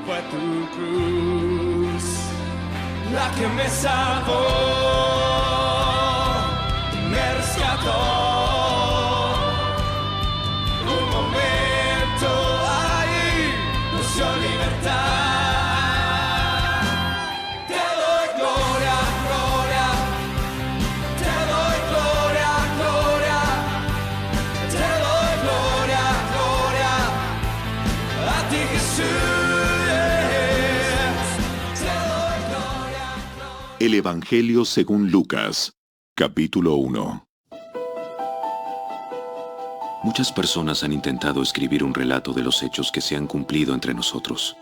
fue tu cruz la que me salvó, me rescató. Un momento ahí nos dio libertad. El Evangelio según Lucas, capítulo 1. Muchas personas han intentado escribir un relato de los hechos que se han cumplido entre nosotros.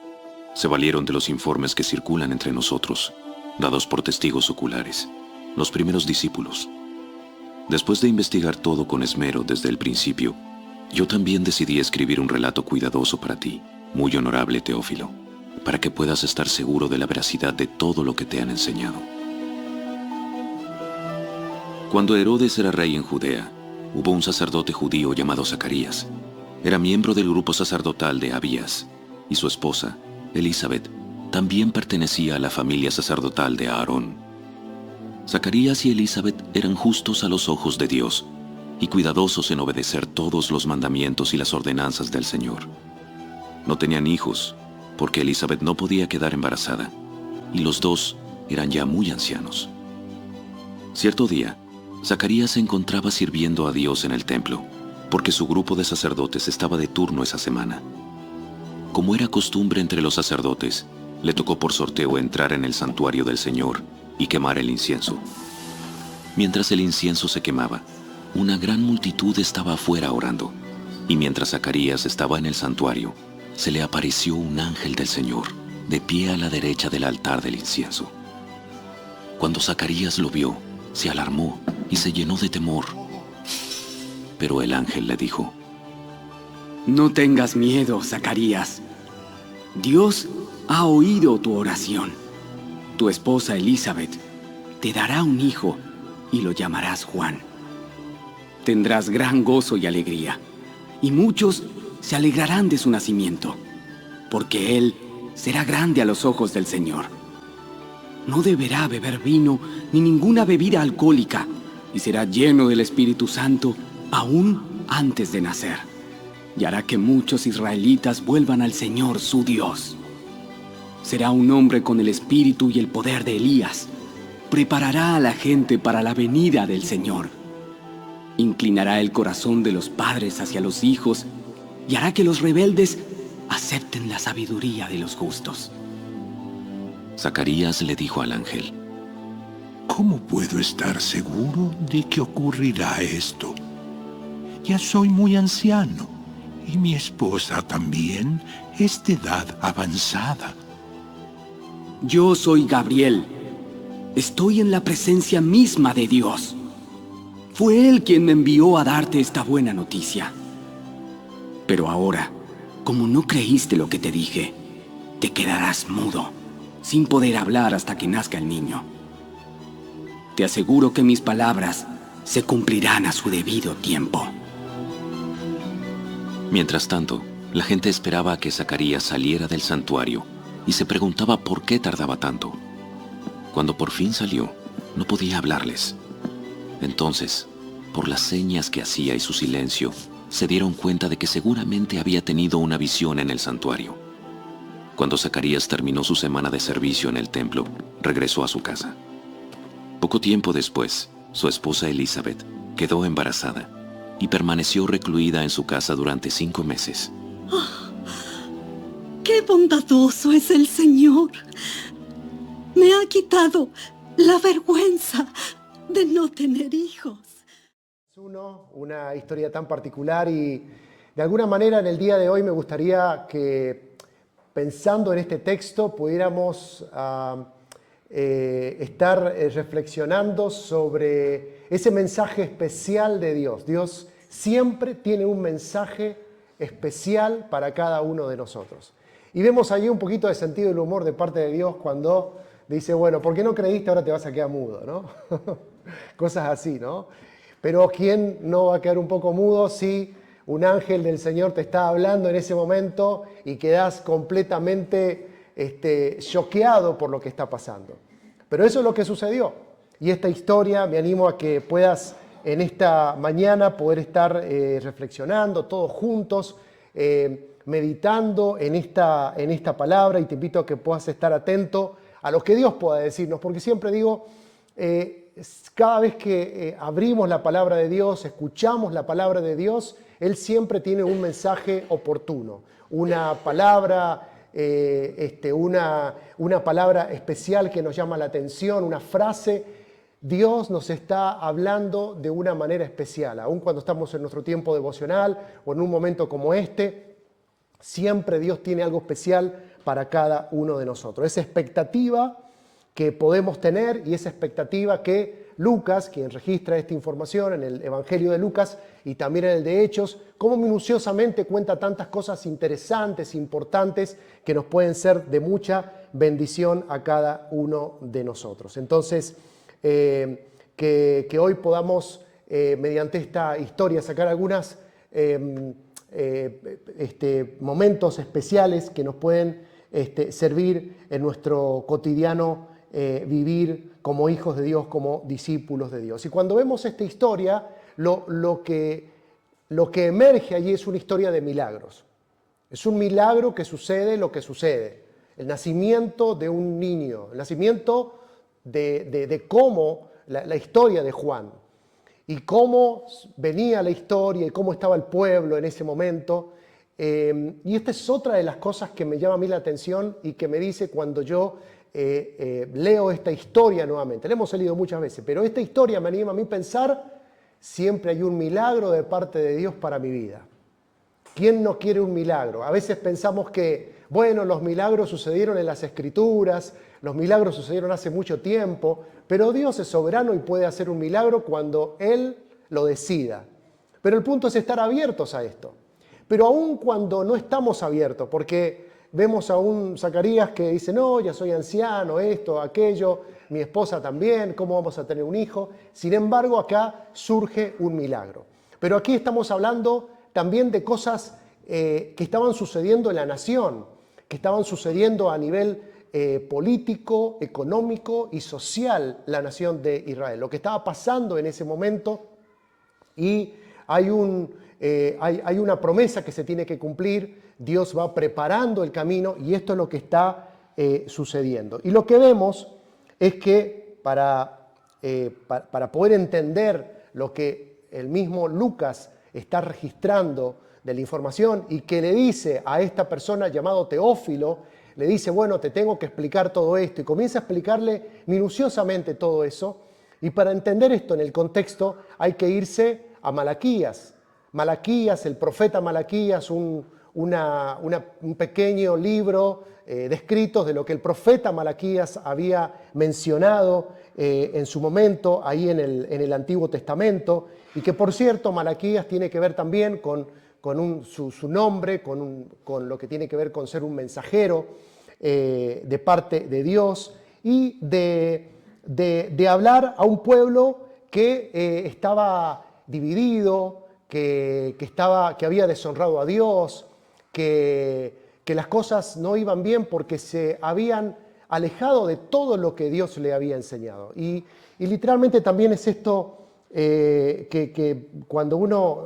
Se valieron de los informes que circulan entre nosotros, dados por testigos oculares, los primeros discípulos. Después de investigar todo con esmero desde el principio, yo también decidí escribir un relato cuidadoso para ti, muy honorable Teófilo, para que puedas estar seguro de la veracidad de todo lo que te han enseñado. Cuando Herodes era rey en Judea, hubo un sacerdote judío llamado Zacarías. Era miembro del grupo sacerdotal de Abías, y su esposa, Elizabeth, también pertenecía a la familia sacerdotal de Aarón. Zacarías y Elizabeth eran justos a los ojos de Dios, y cuidadosos en obedecer todos los mandamientos y las ordenanzas del Señor. No tenían hijos, porque Elizabeth no podía quedar embarazada, y los dos eran ya muy ancianos. Cierto día, Zacarías se encontraba sirviendo a Dios en el templo, porque su grupo de sacerdotes estaba de turno esa semana. Como era costumbre entre los sacerdotes, le tocó por sorteo entrar en el santuario del Señor y quemar el incienso. Mientras el incienso se quemaba, una gran multitud estaba afuera orando, y mientras Zacarías estaba en el santuario, se le apareció un ángel del Señor, de pie a la derecha del altar del incienso. Cuando Zacarías lo vio, se alarmó y se llenó de temor. Pero el ángel le dijo: No tengas miedo, Zacarías. Dios ha oído tu oración. Tu esposa Elizabeth te dará un hijo y lo llamarás Juan. Tendrás gran gozo y alegría, y muchos se alegrarán de su nacimiento, porque él será grande a los ojos del Señor. No deberá beber vino ni ninguna bebida alcohólica, y será lleno del Espíritu Santo aún antes de nacer, y hará que muchos israelitas vuelvan al Señor su Dios. Será un hombre con el espíritu y el poder de Elías. Preparará a la gente para la venida del Señor. Inclinará el corazón de los padres hacia los hijos y hará que los rebeldes acepten la sabiduría de los justos. Zacarías le dijo al ángel: ¿Cómo puedo estar seguro de que ocurrirá esto? Ya soy muy anciano y mi esposa también es de edad avanzada. Yo soy Gabriel. Estoy en la presencia misma de Dios. Fue Él quien me envió a darte esta buena noticia. Pero ahora, como no creíste lo que te dije, te quedarás mudo, sin poder hablar hasta que nazca el niño. Te aseguro que mis palabras se cumplirán a su debido tiempo. Mientras tanto, la gente esperaba a que Zacarías saliera del santuario y se preguntaba por qué tardaba tanto. Cuando por fin salió, no podía hablarles. Entonces, por las señas que hacía y su silencio, se dieron cuenta de que seguramente había tenido una visión en el santuario. Cuando Zacarías terminó su semana de servicio en el templo, regresó a su casa. Poco tiempo después, su esposa Elizabeth quedó embarazada y permaneció recluida en su casa durante 5 meses. Oh, ¡qué bondadoso es el Señor! Me ha quitado la vergüenza de no tener hijos. Una historia tan particular, y de alguna manera en el día de hoy me gustaría que, pensando en este texto, pudiéramos estar reflexionando sobre ese mensaje especial de Dios. Dios siempre tiene un mensaje especial para cada uno de nosotros. Y vemos allí un poquito de sentido del humor de parte de Dios cuando dice, bueno, ¿por qué no creíste? Ahora te vas a quedar mudo, ¿no? Cosas así, ¿no? Pero ¿quién no va a quedar un poco mudo si un ángel del Señor te está hablando en ese momento y quedás completamente choqueado por lo que está pasando. Pero eso es lo que sucedió. Y esta historia, me animo a que puedas en esta mañana poder estar reflexionando todos juntos, meditando en esta palabra, y te invito a que puedas estar atento a lo que Dios pueda decirnos, porque siempre digo, cada vez que abrimos la palabra de Dios, escuchamos la palabra de Dios, Él siempre tiene un mensaje oportuno, una palabra, una palabra especial que nos llama la atención, una frase. Dios nos está hablando de una manera especial, aun cuando estamos en nuestro tiempo devocional o en un momento como este, siempre Dios tiene algo especial para cada uno de nosotros. Esa expectativa que podemos tener y esa expectativa que Lucas, quien registra esta información en el Evangelio de Lucas y también en el de Hechos, cómo minuciosamente cuenta tantas cosas interesantes, importantes, que nos pueden ser de mucha bendición a cada uno de nosotros. Entonces, que hoy podamos, mediante esta historia, sacar algunos momentos especiales que nos pueden servir en nuestro cotidiano vivir como hijos de Dios, como discípulos de Dios. Y cuando vemos esta historia, lo que emerge allí es una historia de milagros. Es un milagro que sucede lo que sucede. El nacimiento de un niño, el nacimiento de cómo la historia de Juan y cómo venía la historia y cómo estaba el pueblo en ese momento. Y esta es otra de las cosas que me llama a mí la atención y que me dice cuando yo leo esta historia nuevamente. La hemos leído muchas veces, pero esta historia me anima a mí a pensar, siempre hay un milagro de parte de Dios para mi vida. ¿Quién no quiere un milagro? A veces pensamos que, bueno, los milagros sucedieron en las Escrituras, los milagros sucedieron hace mucho tiempo, pero Dios es soberano y puede hacer un milagro cuando Él lo decida. Pero el punto es estar abiertos a esto. Pero aun cuando no estamos abiertos, porque vemos a un Zacarías que dice, no, ya soy anciano, esto, aquello, mi esposa también, ¿cómo vamos a tener un hijo? Sin embargo, acá surge un milagro. Pero aquí estamos hablando también de cosas que estaban sucediendo en la nación, que estaban sucediendo a nivel político, económico y social, la nación de Israel. Lo que estaba pasando en ese momento, y hay una promesa que se tiene que cumplir. Dios va preparando el camino y esto es lo que está sucediendo. Y lo que vemos es que para poder entender lo que el mismo Lucas está registrando de la información y que le dice a esta persona llamado Teófilo, le dice, bueno, te tengo que explicar todo esto, y comienza a explicarle minuciosamente todo eso. Y para entender esto en el contexto hay que irse a Malaquías. Malaquías, el profeta Malaquías, un pequeño libro de escritos de lo que el profeta Malaquías había mencionado en su momento ahí en el Antiguo Testamento, y que por cierto Malaquías tiene que ver también con su nombre, con lo que tiene que ver con ser un mensajero de parte de Dios y de hablar a un pueblo que estaba dividido, que había deshonrado a Dios, que las cosas no iban bien porque se habían alejado de todo lo que Dios le había enseñado. Y literalmente también es esto que cuando uno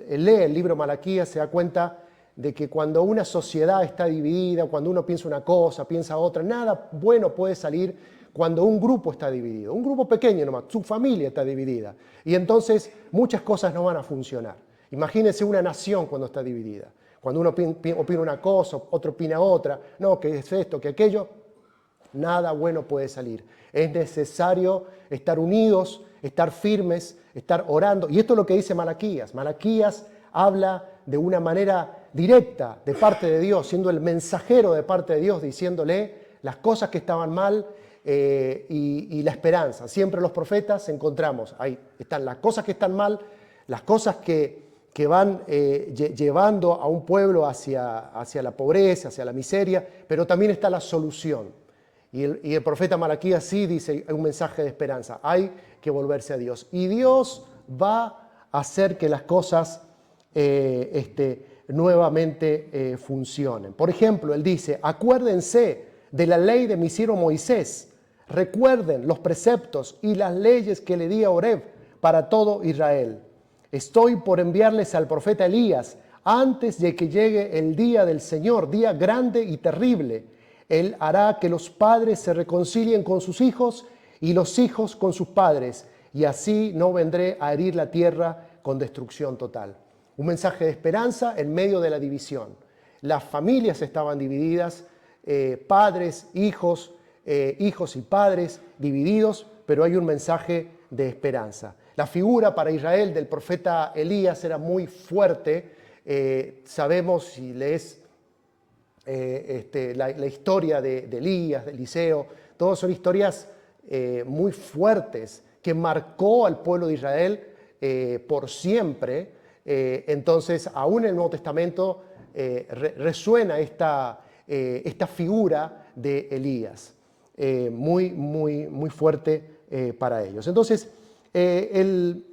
lee el libro Malaquías se da cuenta de que cuando una sociedad está dividida, cuando uno piensa una cosa, piensa otra, nada bueno puede salir cuando un grupo está dividido. Un grupo pequeño nomás, su familia está dividida. Y entonces muchas cosas no van a funcionar. Imagínense una nación cuando está dividida. Cuando uno opina una cosa, otro opina otra, no, que es esto, que aquello, nada bueno puede salir. Es necesario estar unidos, estar firmes, estar orando. Y esto es lo que dice Malaquías. Malaquías habla de una manera directa de parte de Dios, siendo el mensajero de parte de Dios, diciéndole las cosas que estaban mal y la esperanza. Siempre los profetas encontramos, ahí están las cosas que están mal, las cosas que van llevando a un pueblo hacia la pobreza, hacia la miseria, pero también está la solución. Y el profeta Malaquías sí dice un mensaje de esperanza, hay que volverse a Dios. Y Dios va a hacer que las cosas nuevamente funcionen. Por ejemplo, él dice, acuérdense de la ley de mi siervo Moisés, recuerden los preceptos y las leyes que le di a Horeb para todo Israel. Estoy por enviarles al profeta Elías antes de que llegue el día del Señor, día grande y terrible. Él hará que los padres se reconcilien con sus hijos y los hijos con sus padres, y así no vendré a herir la tierra con destrucción total. Un mensaje de esperanza en medio de la división. Las familias estaban divididas, padres, hijos y padres divididos, pero hay un mensaje de esperanza. La figura para Israel del profeta Elías era muy fuerte. Sabemos, si lees la historia de Elías, de Eliseo, todas son historias muy fuertes que marcó al pueblo de Israel por siempre. Entonces, aún en el Nuevo Testamento resuena esta figura de Elías, muy fuerte para ellos. Entonces, el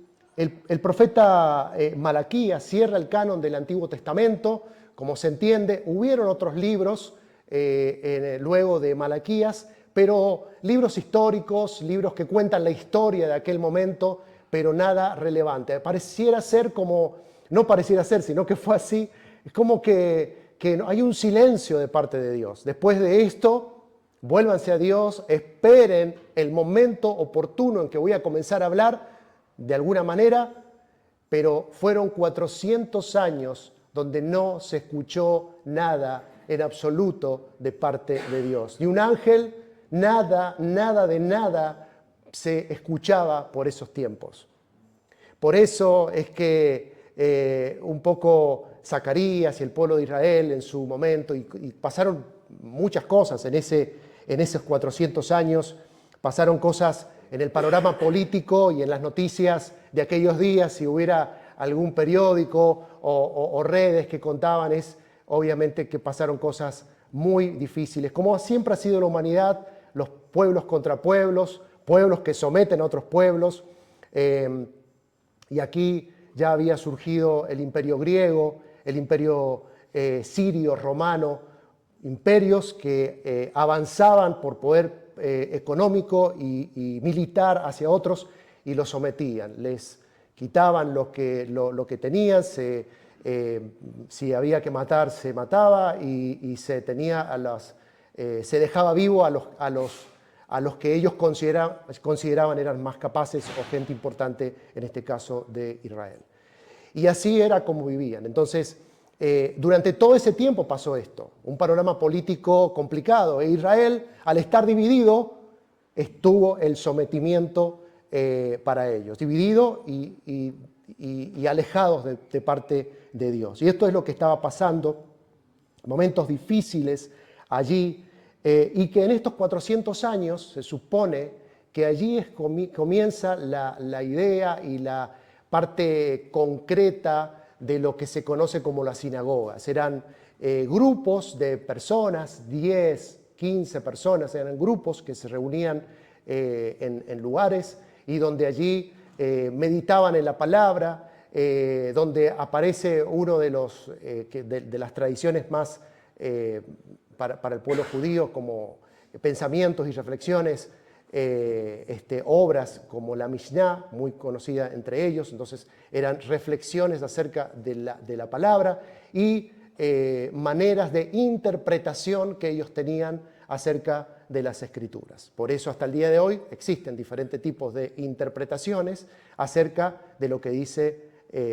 profeta Malaquías cierra el canon del Antiguo Testamento. Como se entiende, hubieron otros libros luego de Malaquías, pero libros históricos, libros que cuentan la historia de aquel momento, pero nada relevante. Pareciera ser como, no pareciera ser, sino que fue así, es como que hay un silencio de parte de Dios. Después de esto, vuélvanse a Dios, esperen el momento oportuno en que voy a comenzar a hablar de alguna manera, pero fueron 400 años donde no se escuchó nada en absoluto de parte de Dios. Ni un ángel, nada de nada se escuchaba por esos tiempos. Por eso es que un poco Zacarías y el pueblo de Israel en su momento, y pasaron muchas cosas en esos 400 años, pasaron cosas en el panorama político y en las noticias de aquellos días. Si hubiera algún periódico o redes que contaban, es obviamente que pasaron cosas muy difíciles. Como siempre ha sido la humanidad, los pueblos contra pueblos, pueblos que someten a otros pueblos. Y aquí ya había surgido el imperio griego, el imperio sirio, romano, imperios que avanzaban por poder económico y militar hacia otros y los sometían. Les quitaban lo que tenían, si había que matar, se mataba y se dejaba vivo a los que ellos consideraban eran más capaces o gente importante, en este caso de Israel. Y así era como vivían. Entonces, durante todo ese tiempo pasó esto, un panorama político complicado. E Israel, al estar dividido, estuvo el sometimiento para ellos, dividido y alejados de parte de Dios. Y esto es lo que estaba pasando, momentos difíciles allí, y que en estos 400 años se supone que allí comienza la idea y la parte concreta de lo que se conoce como las sinagogas. Eran grupos de personas, 10, 15 personas, eran grupos que se reunían en lugares y donde allí meditaban en la palabra, donde aparece uno de las tradiciones más para el pueblo judío, como pensamientos y reflexiones, obras como la Mishnah, muy conocida entre ellos. Entonces eran reflexiones acerca de la palabra y maneras de interpretación que ellos tenían acerca de las Escrituras. Por eso hasta el día de hoy existen diferentes tipos de interpretaciones acerca de lo que dice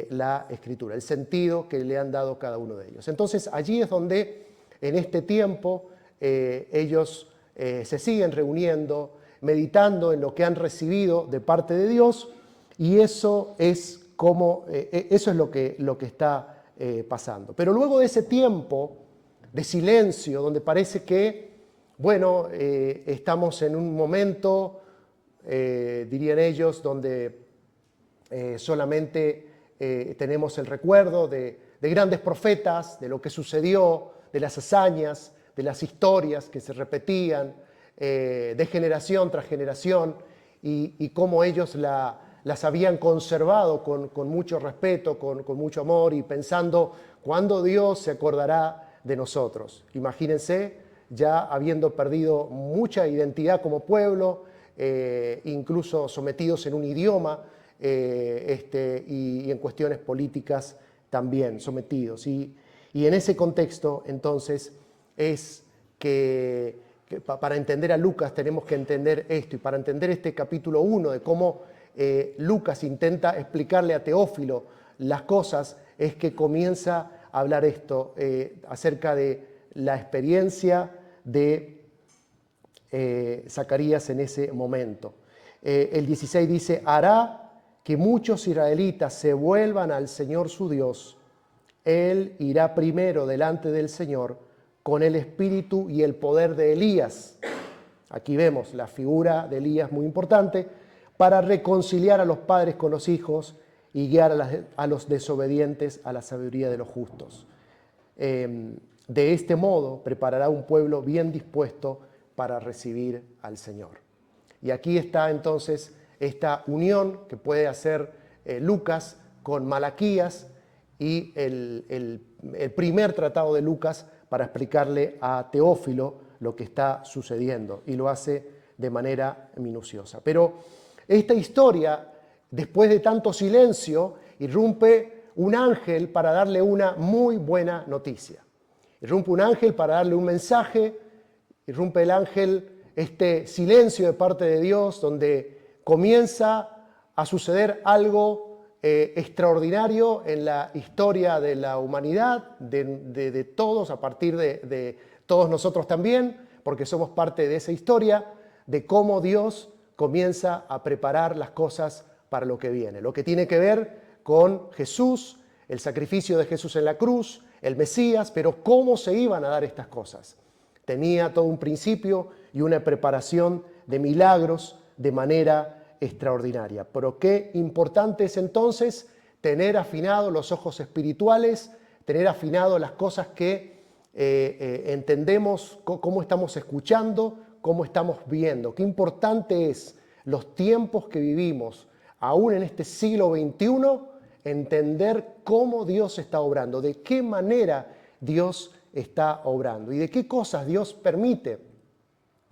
la Escritura, el sentido que le han dado cada uno de ellos. Entonces allí es donde en este tiempo ellos se siguen reuniendo, meditando en lo que han recibido de parte de Dios, y eso es lo que está pasando. Pero luego de ese tiempo de silencio, donde parece que, estamos en un momento, dirían ellos, donde solamente tenemos el recuerdo de grandes profetas, de lo que sucedió, de las hazañas, de las historias que se repetían, de generación tras generación, y cómo ellos las habían conservado con mucho respeto, con mucho amor, y pensando ¿Cuándo Dios se acordará de nosotros? Imagínense, ya habiendo perdido mucha identidad como pueblo, incluso sometidos en un idioma y en cuestiones políticas también sometidos. Y en ese contexto, entonces, es que para entender a Lucas tenemos que entender esto. Y para entender este capítulo 1 de cómo Lucas intenta explicarle a Teófilo las cosas, es que comienza a hablar esto acerca de la experiencia de Zacarías en ese momento. El 16 dice: hará que muchos israelitas se vuelvan al Señor su Dios. Él irá primero delante del Señor con el espíritu y el poder de Elías. Aquí vemos la figura de Elías muy importante, para reconciliar a los padres con los hijos y guiar a los desobedientes a la sabiduría de los justos. De este modo preparará un pueblo bien dispuesto para recibir al Señor. Y aquí está entonces esta unión que puede hacer Lucas con Malaquías y el primer tratado de Lucas para explicarle a Teófilo lo que está sucediendo, y lo hace de manera minuciosa. Pero esta historia, después de tanto silencio, irrumpe un ángel para darle una muy buena noticia. Irrumpe un ángel para darle un mensaje, irrumpe el ángel, este silencio de parte de Dios, donde comienza a suceder algo extraordinario en la historia de la humanidad, de todos, a partir de todos nosotros también, porque somos parte de esa historia, de cómo Dios comienza a preparar las cosas para lo que viene. Lo que tiene que ver con Jesús, el sacrificio de Jesús en la cruz, el Mesías, pero cómo se iban a dar estas cosas. Tenía todo un principio y una preparación de milagros de manera extraordinaria. Pero qué importante es entonces tener afinados los ojos espirituales, tener afinados las cosas que entendemos, cómo estamos escuchando, cómo estamos viendo. Qué importante es los tiempos que vivimos, aún en este siglo XXI, entender cómo Dios está obrando, de qué manera Dios está obrando y de qué cosas Dios permite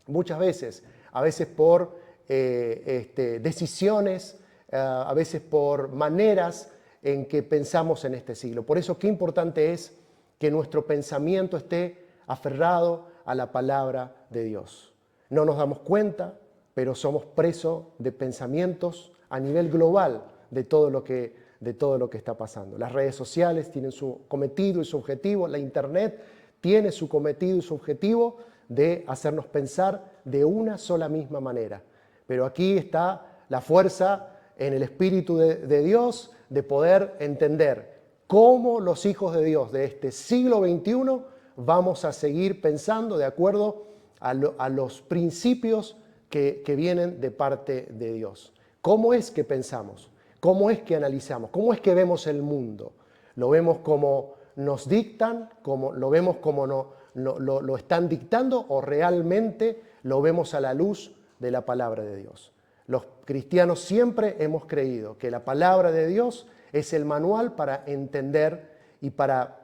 muchas veces, a veces por decisiones, a veces por maneras en que pensamos en este siglo. Por eso qué importante es que nuestro pensamiento esté aferrado a la palabra de Dios. No nos damos cuenta, pero somos presos de pensamientos a nivel global de todo lo que está pasando. Las redes sociales tienen su cometido y su objetivo, la internet tiene su cometido y su objetivo de hacernos pensar de una sola misma manera. Pero aquí está la fuerza en el Espíritu de Dios de poder entender cómo los hijos de Dios de este siglo XXI vamos a seguir pensando de acuerdo a los principios que vienen de parte de Dios. ¿Cómo es que pensamos? ¿Cómo es que analizamos? ¿Cómo es que vemos el mundo? ¿Lo vemos como nos dictan? ¿Lo vemos como lo están dictando? ¿O realmente lo vemos a la luz de la palabra de Dios? Los cristianos siempre hemos creído que la palabra de Dios es el manual para entender y para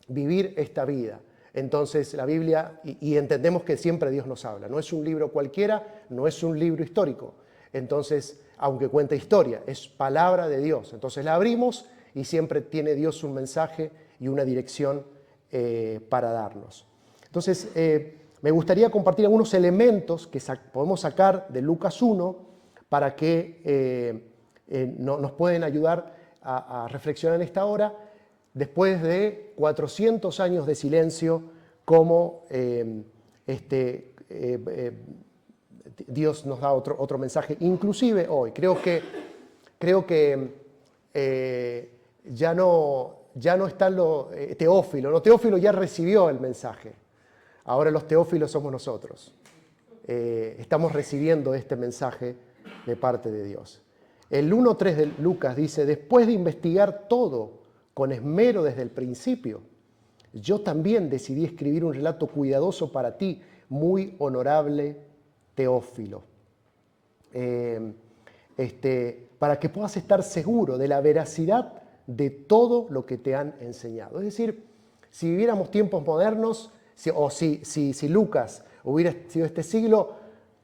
vivir esta vida. Entonces la Biblia, y entendemos que siempre Dios nos habla, no es un libro cualquiera, no es un libro histórico. Entonces, aunque cuenta historia, es palabra de Dios. Entonces la abrimos y siempre tiene Dios un mensaje y una dirección para darnos. Entonces, me gustaría compartir algunos elementos que podemos sacar de Lucas 1 para que nos pueden ayudar a reflexionar en esta hora, después de 400 años de silencio, cómo Dios nos da otro mensaje, inclusive hoy. Creo que ya no está Teófilo. No, Teófilo ya recibió el mensaje. Ahora los teófilos somos nosotros. Estamos recibiendo este mensaje de parte de Dios. El 1.3 de Lucas dice: después de investigar todo con esmero desde el principio, yo también decidí escribir un relato cuidadoso para ti, muy honorable Teófilo, para que puedas estar seguro de la veracidad de todo lo que te han enseñado. Es decir, si viviéramos tiempos modernos, si Lucas hubiera sido este siglo,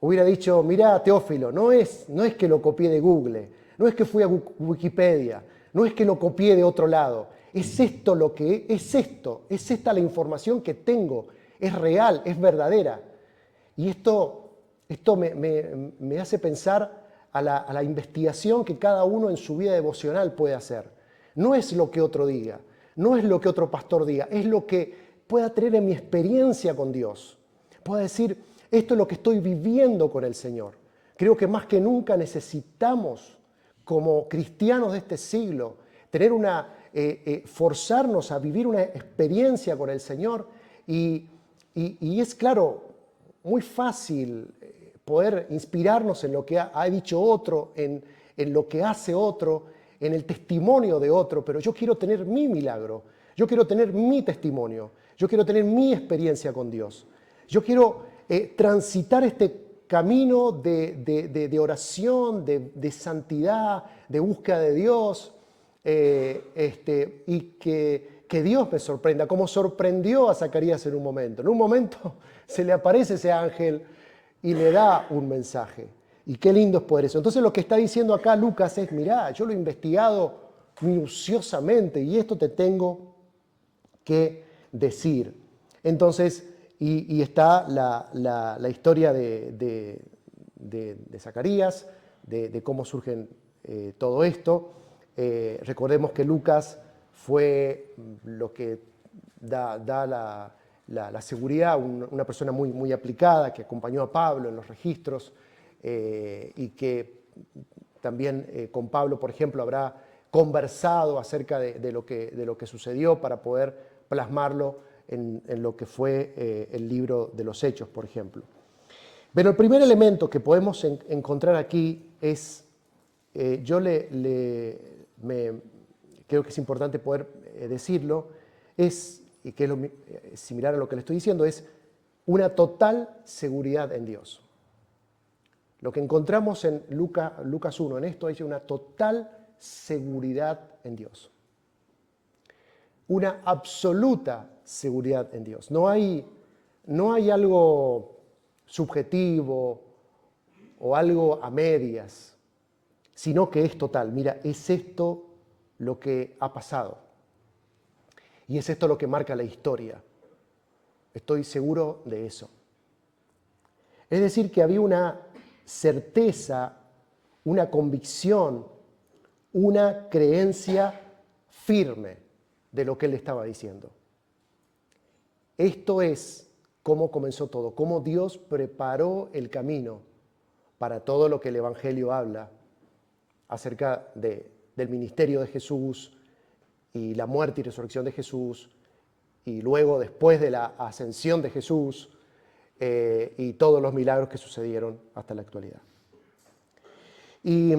hubiera dicho, mirá, Teófilo, no es que lo copié de Google, no es que fui a Wikipedia, no es que lo copié de otro lado, es esto lo que es esta la información que tengo, es real, es verdadera. Y esto me hace pensar a la investigación que cada uno en su vida devocional puede hacer. No es lo que otro diga, no es lo que otro pastor diga, es lo que pueda tener en mi experiencia con Dios. Pueda decir, esto es lo que estoy viviendo con el Señor. Creo que más que nunca necesitamos, como cristianos de este siglo, tener forzarnos a vivir una experiencia con el Señor. Y es claro, muy fácil poder inspirarnos en lo que ha dicho otro, en lo que hace otro, en el testimonio de otro, pero yo quiero tener mi milagro, yo quiero tener mi testimonio, yo quiero tener mi experiencia con Dios. Yo quiero transitar este camino de oración, de santidad, de búsqueda de Dios, y que Dios me sorprenda, como sorprendió a Zacarías en un momento. En un momento se le aparece ese ángel y le da un mensaje. Y qué lindo es poder eso. Entonces lo que está diciendo acá Lucas es, mirá, yo lo he investigado minuciosamente y esto te tengo que decir. Entonces, y está la historia de Zacarías, de cómo surgen todo esto. Recordemos que Lucas fue lo que da la seguridad, una persona muy aplicada que acompañó a Pablo en los registros y que también con Pablo, por ejemplo, habrá conversado acerca de lo que sucedió para poder plasmarlo en lo que fue el libro de los Hechos, por ejemplo. Pero el primer elemento que podemos encontrar aquí es, creo que es importante poder decirlo, y que es similar a lo que le estoy diciendo, es una total seguridad en Dios. Lo que encontramos en Lucas 1, en esto, es una total seguridad en Dios. Una absoluta seguridad en Dios. No hay algo subjetivo o algo a medias, sino que es total. Mira, es esto lo que ha pasado. Y es esto lo que marca la historia. Estoy seguro de eso. Es decir, que había una certeza, una convicción, una creencia firme de lo que él estaba diciendo. Esto es cómo comenzó todo, cómo Dios preparó el camino para todo lo que el Evangelio habla acerca del ministerio de Jesús y la muerte y resurrección de Jesús, y luego después de la ascensión de Jesús y todos los milagros que sucedieron hasta la actualidad. Y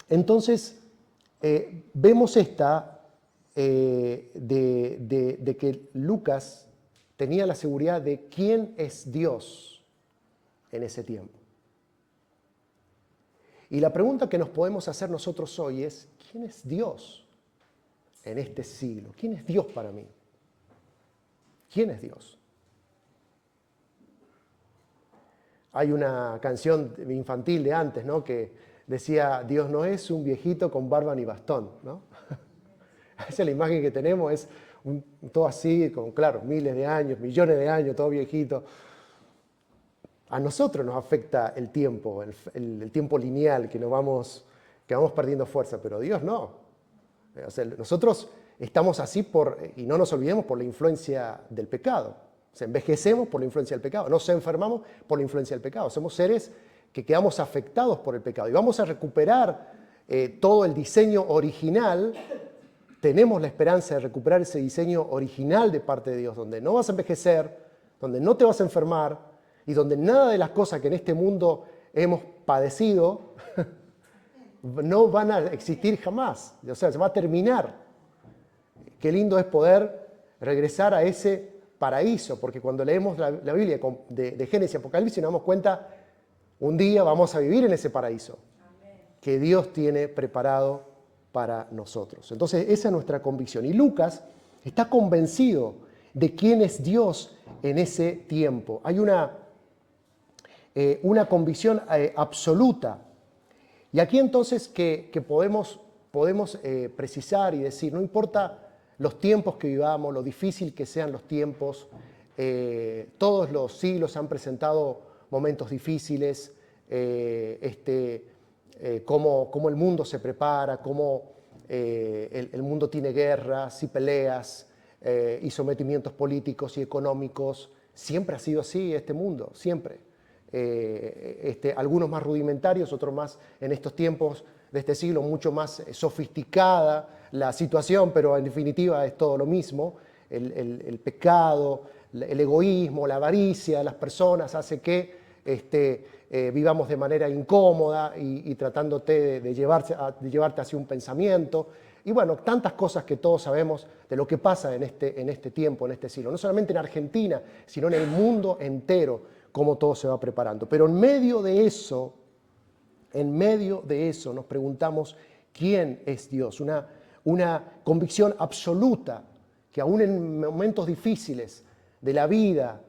entonces vemos de que Lucas tenía la seguridad de quién es Dios en ese tiempo. Y la pregunta que nos podemos hacer nosotros hoy es, ¿quién es Dios en este siglo? ¿Quién es Dios para mí? ¿Quién es Dios? Hay una canción infantil de antes, ¿no?, que decía, Dios no es un viejito con barba ni bastón, ¿no? Esa es la imagen que tenemos, es todo así, con, claro, miles de años, millones de años, todo viejito. A nosotros nos afecta el tiempo, el tiempo lineal, que vamos perdiendo fuerza, pero Dios no. O sea, nosotros estamos así y no nos olvidemos, por la influencia del pecado. O sea, envejecemos por la influencia del pecado, nos enfermamos por la influencia del pecado. Somos seres que quedamos afectados por el pecado y vamos a recuperar todo el diseño original. Tenemos la esperanza de recuperar ese diseño original de parte de Dios, donde no vas a envejecer, donde no te vas a enfermar y donde nada de las cosas que en este mundo hemos padecido no van a existir jamás. O sea, se va a terminar. Qué lindo es poder regresar a ese paraíso, porque cuando leemos la Biblia de Génesis y Apocalipsis nos damos cuenta, un día vamos a vivir en ese paraíso que Dios tiene preparado para nosotros. Entonces, esa es nuestra convicción. Y Lucas está convencido de quién es Dios en ese tiempo. Hay una convicción absoluta. Y aquí entonces que podemos precisar y decir, no importa los tiempos que vivamos, lo difícil que sean los tiempos, todos los siglos han presentado momentos difíciles, cómo el mundo se prepara, cómo el mundo tiene guerras y peleas y sometimientos políticos y económicos. Siempre ha sido así este mundo, siempre. Algunos más rudimentarios, otros más en estos tiempos de este siglo, mucho más sofisticada la situación, pero en definitiva es todo lo mismo. El pecado, el egoísmo, la avaricia de las personas hace que vivamos de manera incómoda y tratándote de llevarte hacia un pensamiento. Y bueno, tantas cosas que todos sabemos de lo que pasa en este tiempo, en este siglo. No solamente en Argentina, sino en el mundo entero, cómo todo se va preparando. Pero en medio de eso nos preguntamos quién es Dios. Una convicción absoluta que aún en momentos difíciles de la vida,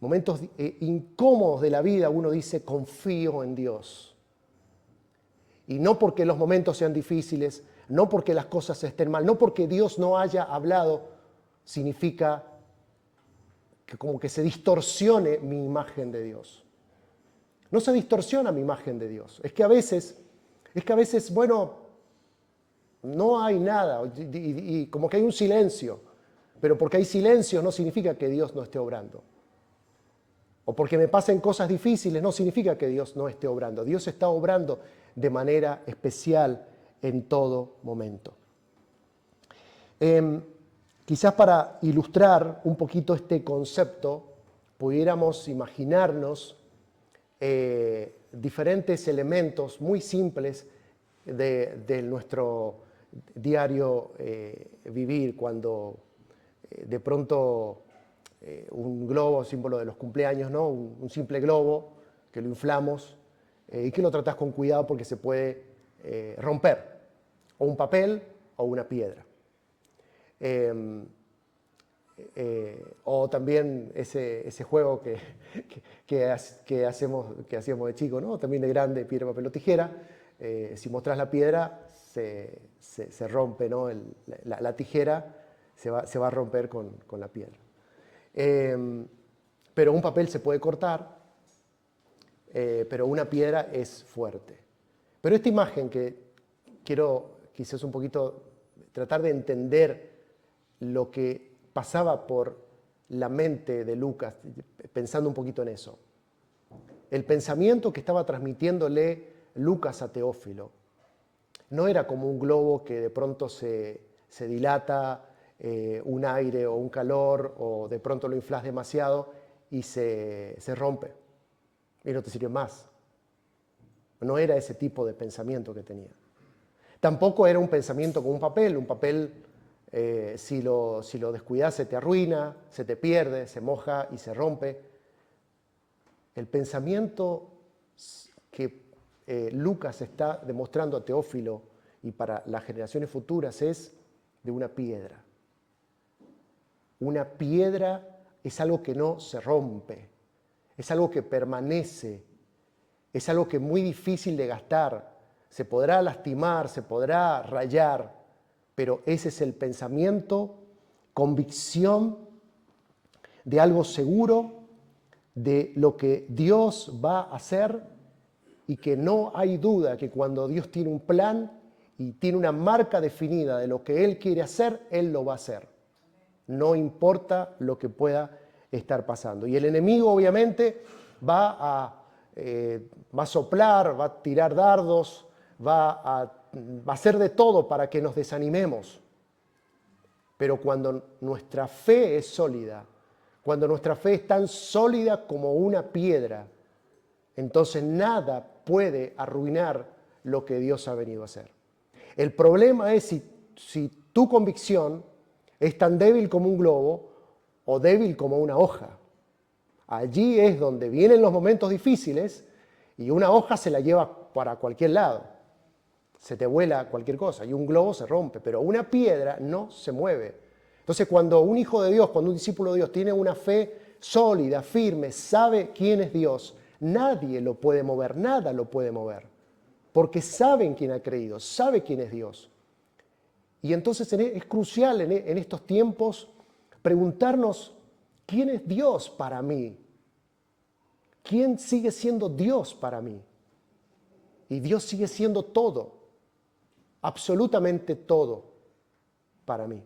momentos incómodos de la vida, uno dice, confío en Dios. Y no porque los momentos sean difíciles, no porque las cosas estén mal, no porque Dios no haya hablado, significa que como que se distorsione mi imagen de Dios. No se distorsiona mi imagen de Dios. Es que a veces, bueno, no hay nada y como que hay un silencio, pero porque hay silencio no significa que Dios no esté obrando. O porque me pasen cosas difíciles no significa que Dios no esté obrando. Dios está obrando de manera especial en todo momento. Quizás para ilustrar un poquito este concepto, pudiéramos imaginarnos diferentes elementos muy simples de nuestro diario vivir, cuando de pronto un globo, símbolo de los cumpleaños, ¿no? Un simple globo que lo inflamos y que lo tratás con cuidado porque se puede romper, o un papel o una piedra. O también ese juego que hacíamos de chico, ¿no? También de grande, piedra, papel o tijera. Si mostrás la piedra, se rompe, ¿no? La tijera se va a romper con la piedra. Pero un papel se puede cortar, pero una piedra es fuerte. Pero esta imagen que quiero quizás un poquito tratar de entender lo que pasaba por la mente de Lucas, pensando un poquito en eso. El pensamiento que estaba transmitiéndole Lucas a Teófilo no era como un globo que de pronto se dilata, un aire o un calor, o de pronto lo inflas demasiado y se rompe y no te sirve más. No era ese tipo de pensamiento que tenía. Tampoco era un pensamiento como un papel, si lo descuidas se te arruina, se te pierde, se moja y se rompe. El pensamiento que Lucas está demostrando a Teófilo y para las generaciones futuras es de una piedra. Una piedra es algo que no se rompe, es algo que permanece, es algo que es muy difícil de gastar. Se podrá lastimar, se podrá rayar, pero ese es el pensamiento, convicción de algo seguro, de lo que Dios va a hacer y que no hay duda que cuando Dios tiene un plan y tiene una marca definida de lo que Él quiere hacer, Él lo va a hacer. No importa lo que pueda estar pasando. Y el enemigo obviamente va a soplar, va a tirar dardos, va a hacer de todo para que nos desanimemos. Pero cuando nuestra fe es sólida, cuando nuestra fe es tan sólida como una piedra, entonces nada puede arruinar lo que Dios ha venido a hacer. El problema es si tu convicción es tan débil como un globo o débil como una hoja. Allí es donde vienen los momentos difíciles y una hoja se la lleva para cualquier lado. se te vuela cualquier cosa y un globo se rompe, pero una piedra no se mueve. Entonces, cuando un hijo de Dios, cuando un discípulo de Dios tiene una fe sólida, firme, sabe quién es Dios, nadie lo puede mover, nada lo puede mover, porque sabe en quién ha creído, sabe quién es Dios. Y entonces es crucial en estos tiempos preguntarnos, ¿quién es Dios para mí? ¿Quién sigue siendo Dios para mí? Y Dios sigue siendo todo, absolutamente todo para mí.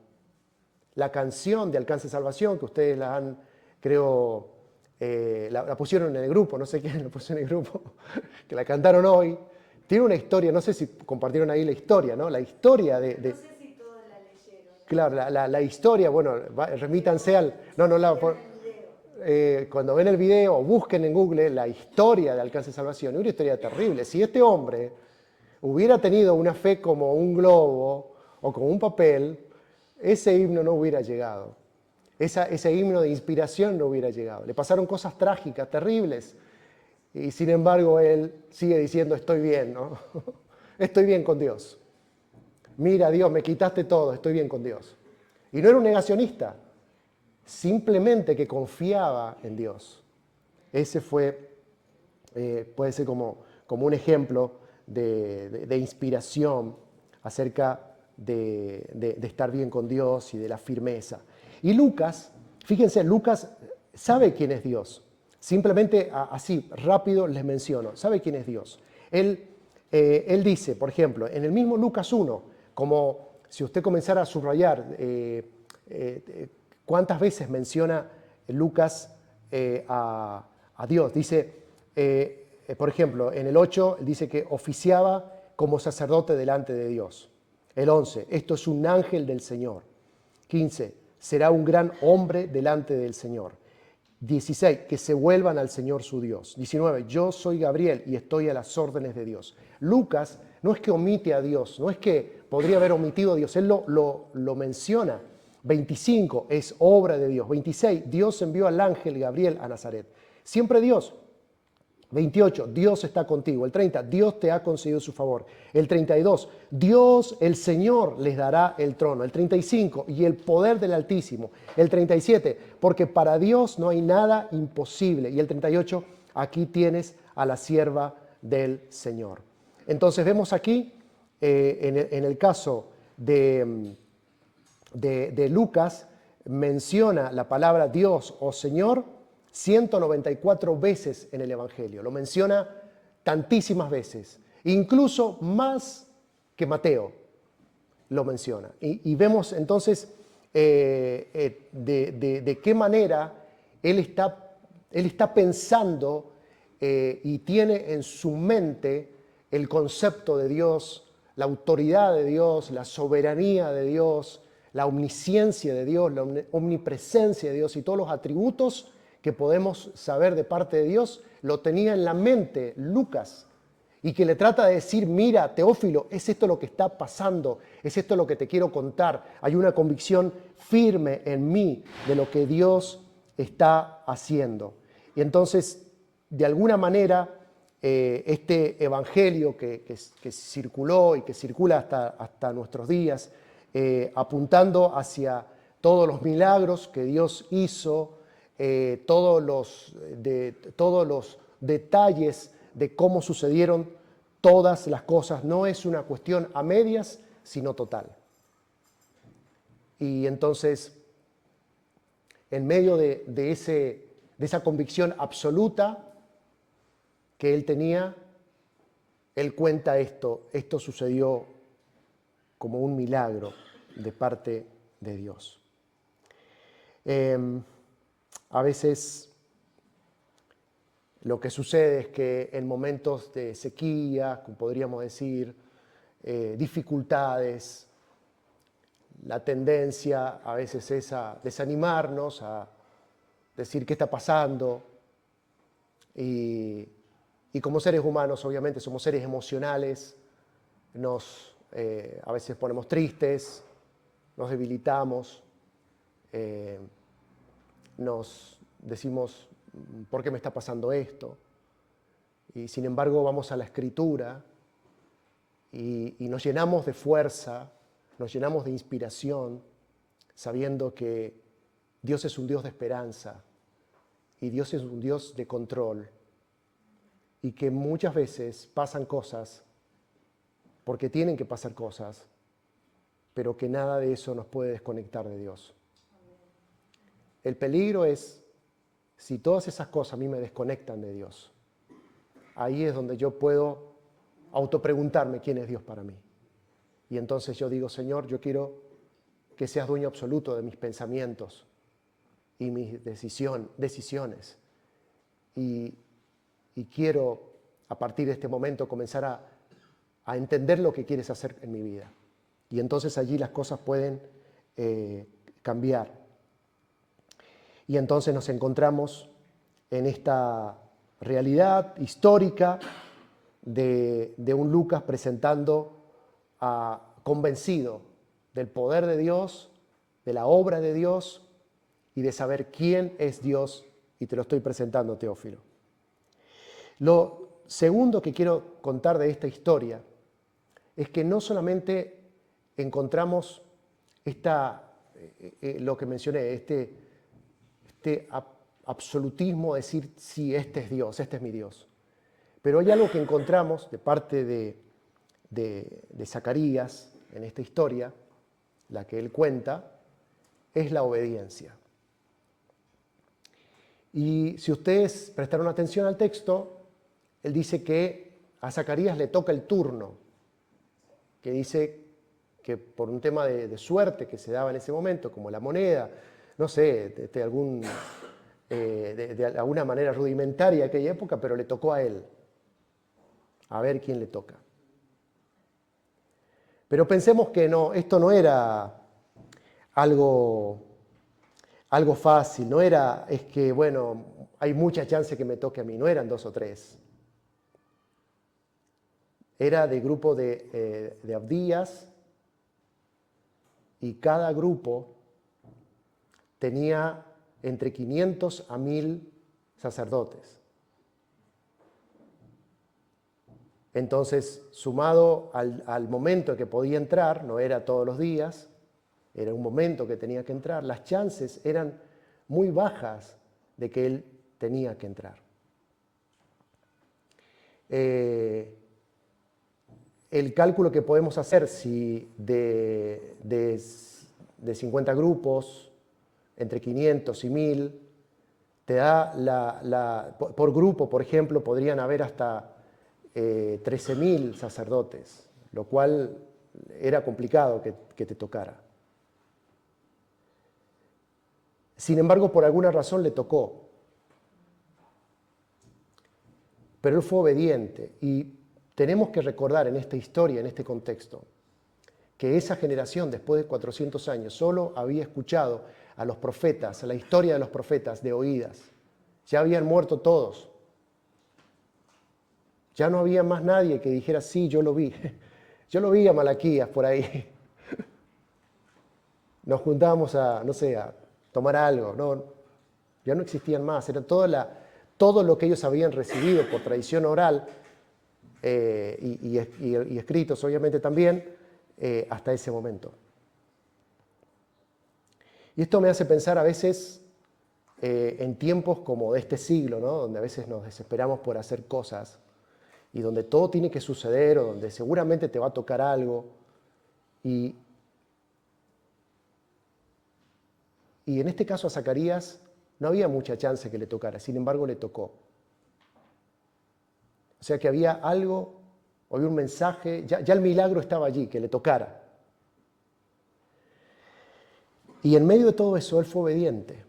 La canción de Alcance Salvación, que ustedes la han, creo, la pusieron en el grupo, no sé quién la puso en el grupo, que la cantaron hoy, tiene una historia, no sé si compartieron ahí la historia, ¿no? La historia de... No sé si todos la leyeron. Claro, la historia, bueno, remítanse al... cuando ven el video, busquen en Google la historia de Alcance Salvación. Es una historia terrible. Si este hombre hubiera tenido una fe como un globo o como un papel, ese himno no hubiera llegado. Ese himno de inspiración no hubiera llegado. Le pasaron cosas trágicas, terribles. Y sin embargo, él sigue diciendo, estoy bien, ¿no? Estoy bien con Dios. Mira, Dios, me quitaste todo, estoy bien con Dios. Y no era un negacionista, simplemente que confiaba en Dios. Ese fue, puede ser como un ejemplo de inspiración acerca de estar bien con Dios y de la firmeza. Y Lucas, fíjense, Lucas sabe quién es Dios. Simplemente así, rápido les menciono, sabe quién es Dios. Él dice, por ejemplo, en el mismo Lucas 1, como si usted comenzara a subrayar cuántas veces menciona Lucas a Dios. Dice, por ejemplo, en el 8 dice que oficiaba como sacerdote delante de Dios. El 11, esto es un ángel del Señor. 15, será un gran hombre delante del Señor. 16, que se vuelvan al Señor su Dios. 19, yo soy Gabriel y estoy a las órdenes de Dios. Lucas no es que omite a Dios, no es que podría haber omitido a Dios, él lo menciona. 25, es obra de Dios. 26, Dios envió al ángel Gabriel a Nazaret. Siempre Dios. 28, Dios está contigo. El 30, Dios te ha concedido su favor. El 32, Dios, el Señor, les dará el trono. El 35, y el poder del Altísimo. El 37, porque para Dios no hay nada imposible. Y el 38, aquí tienes a la sierva del Señor. Entonces vemos aquí, en el caso de Lucas, menciona la palabra Dios o Señor 194 veces en el Evangelio. Lo menciona tantísimas veces, incluso más que Mateo lo menciona. Y vemos entonces de qué manera él está pensando y tiene en su mente el concepto de Dios, la autoridad de Dios, la soberanía de Dios, la omnisciencia de Dios, la omnipresencia de Dios y todos los atributos que podemos saber de parte de Dios, lo tenía en la mente Lucas, y que le trata de decir, mira, Teófilo, es esto lo que está pasando, es esto lo que te quiero contar, hay una convicción firme en mí de lo que Dios está haciendo. Y entonces, de alguna manera, este evangelio que circuló y que circula hasta nuestros días, apuntando hacia todos los milagros que Dios hizo, todos los detalles de cómo sucedieron todas las cosas. No es una cuestión a medias, sino total. Y entonces, en medio de esa convicción absoluta que él tenía, él cuenta esto sucedió como un milagro de parte de Dios. A veces lo que sucede es que en momentos de sequía, como podríamos decir, dificultades, la tendencia a veces es a desanimarnos, a decir qué está pasando. Y como seres humanos, obviamente, somos seres emocionales, a veces ponemos tristes, nos debilitamos, nos decimos, ¿por qué me está pasando esto? Y sin embargo vamos a la Escritura y nos llenamos de fuerza, nos llenamos de inspiración, sabiendo que Dios es un Dios de esperanza y Dios es un Dios de control, y que muchas veces pasan cosas porque tienen que pasar cosas, pero que nada de eso nos puede desconectar de Dios. El peligro es si todas esas cosas a mí me desconectan de Dios. Ahí es donde yo puedo autopreguntarme quién es Dios para mí. Y entonces yo digo, Señor, yo quiero que seas dueño absoluto de mis pensamientos y mis decisiones. Y quiero, a partir de este momento, comenzar a entender lo que quieres hacer en mi vida. Y entonces allí las cosas pueden cambiar. Y entonces nos encontramos en esta realidad histórica de un Lucas presentando convencido del poder de Dios, de la obra de Dios y de saber quién es Dios, y te lo estoy presentando, Teófilo. Lo segundo que quiero contar de esta historia es que no solamente encontramos lo que mencioné, este absolutismo, decir, sí, este es Dios, este es mi Dios. Pero hay algo que encontramos de parte de Zacarías en esta historia, la que él cuenta, es la obediencia. Y si ustedes prestaron atención al texto, él dice que a Zacarías le toca el turno, que dice que por un tema de suerte que se daba en ese momento, como la moneda, no sé, de alguna manera rudimentaria de aquella época, pero le tocó a él. A ver quién le toca. Pero pensemos que no, esto no era algo fácil, no era, es que, bueno, hay mucha chance que me toque a mí, no eran 2 o 3. Era de grupo de Abdías, y cada grupo tenía entre 500 a 1000 sacerdotes. Entonces, sumado al momento en que podía entrar, no era todos los días, era un momento que tenía que entrar, las chances eran muy bajas de que él tenía que entrar. El cálculo que podemos hacer, si de 50 grupos, entre 500 y 1000, te da por grupo, por ejemplo, podrían haber hasta 13.000 sacerdotes, lo cual era complicado que te tocara. Sin embargo, por alguna razón le tocó. Pero él fue obediente, y tenemos que recordar en esta historia, en este contexto, que esa generación, después de 400 años, solo había escuchado a los profetas, a la historia de los profetas de oídas. Ya habían muerto todos. Ya no había más nadie que dijera, sí, yo lo vi. Yo lo vi a Malaquías por ahí. Nos juntábamos a tomar algo. No, ya no existían más. Era todo lo que ellos habían recibido por tradición oral y escritos, obviamente, también, hasta ese momento. Y esto me hace pensar a veces en tiempos como de este siglo, ¿no? Donde a veces nos desesperamos por hacer cosas y donde todo tiene que suceder, o donde seguramente te va a tocar algo, y en este caso a Zacarías no había mucha chance que le tocara, sin embargo le tocó. O sea que había algo, había un mensaje, ya el milagro estaba allí, que le tocara. Y en medio de todo eso, él fue obediente.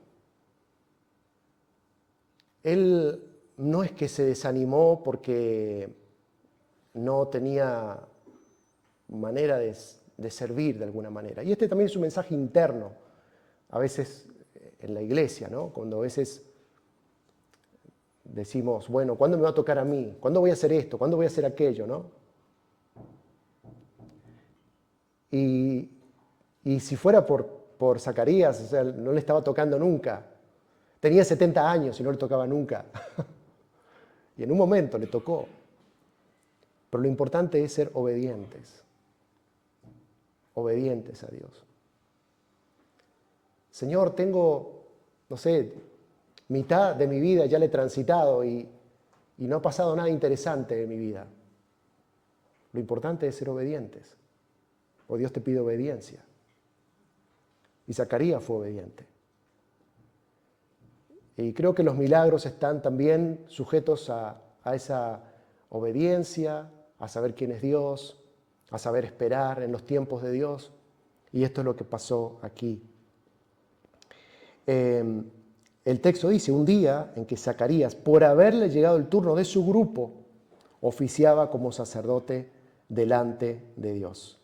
Él no es que se desanimó porque no tenía manera de servir de alguna manera. Y este también es un mensaje interno, a veces en la iglesia, ¿no? Cuando a veces decimos, bueno, ¿cuándo me va a tocar a mí? ¿Cuándo voy a hacer esto? ¿Cuándo voy a hacer aquello? ¿No? Y si fuera por Zacarías, o sea, no le estaba tocando nunca. Tenía 70 años y no le tocaba nunca. Y en un momento le tocó. Pero lo importante es ser obedientes. Obedientes a Dios. Señor, tengo, no sé, mitad de mi vida ya le he transitado y no ha pasado nada interesante en mi vida. Lo importante es ser obedientes. O Dios te pide obediencia. Y Zacarías fue obediente. Y creo que los milagros están también sujetos a esa obediencia, a saber quién es Dios, a saber esperar en los tiempos de Dios. Y esto es lo que pasó aquí. El texto dice, un día en que Zacarías, por haberle llegado el turno de su grupo, oficiaba como sacerdote delante de Dios.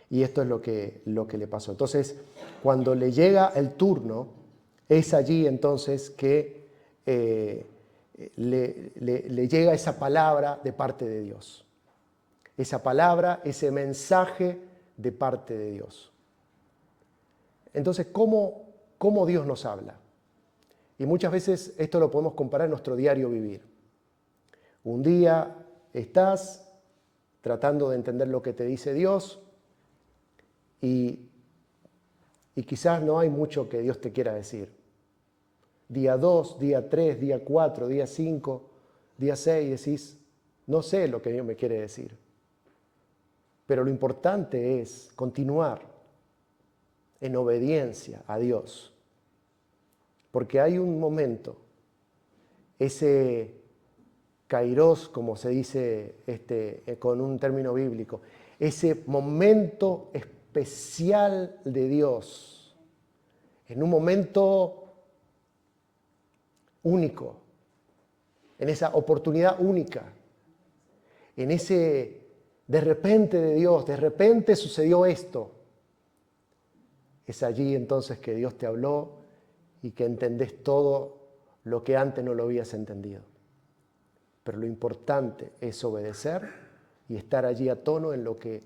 Y esto es lo que le pasó. Entonces, cuando le llega el turno, es allí entonces que le llega esa palabra de parte de Dios. Esa palabra, ese mensaje de parte de Dios. Entonces, ¿cómo Dios nos habla? Y muchas veces esto lo podemos comparar en nuestro diario vivir. Un día estás tratando de entender lo que te dice Dios y quizás no hay mucho que Dios te quiera decir. Día 2, día 3, día 4, día 5, día 6, decís, no sé lo que Dios me quiere decir. Pero lo importante es continuar en obediencia a Dios. Porque hay un momento, ese kairos, como se dice con un término bíblico, ese momento especial de Dios, en un momento único, en esa oportunidad única, en ese de repente de Dios, de repente sucedió esto. Es allí entonces que Dios te habló y que entendés todo lo que antes no lo habías entendido. Pero lo importante es obedecer y estar allí a tono en lo que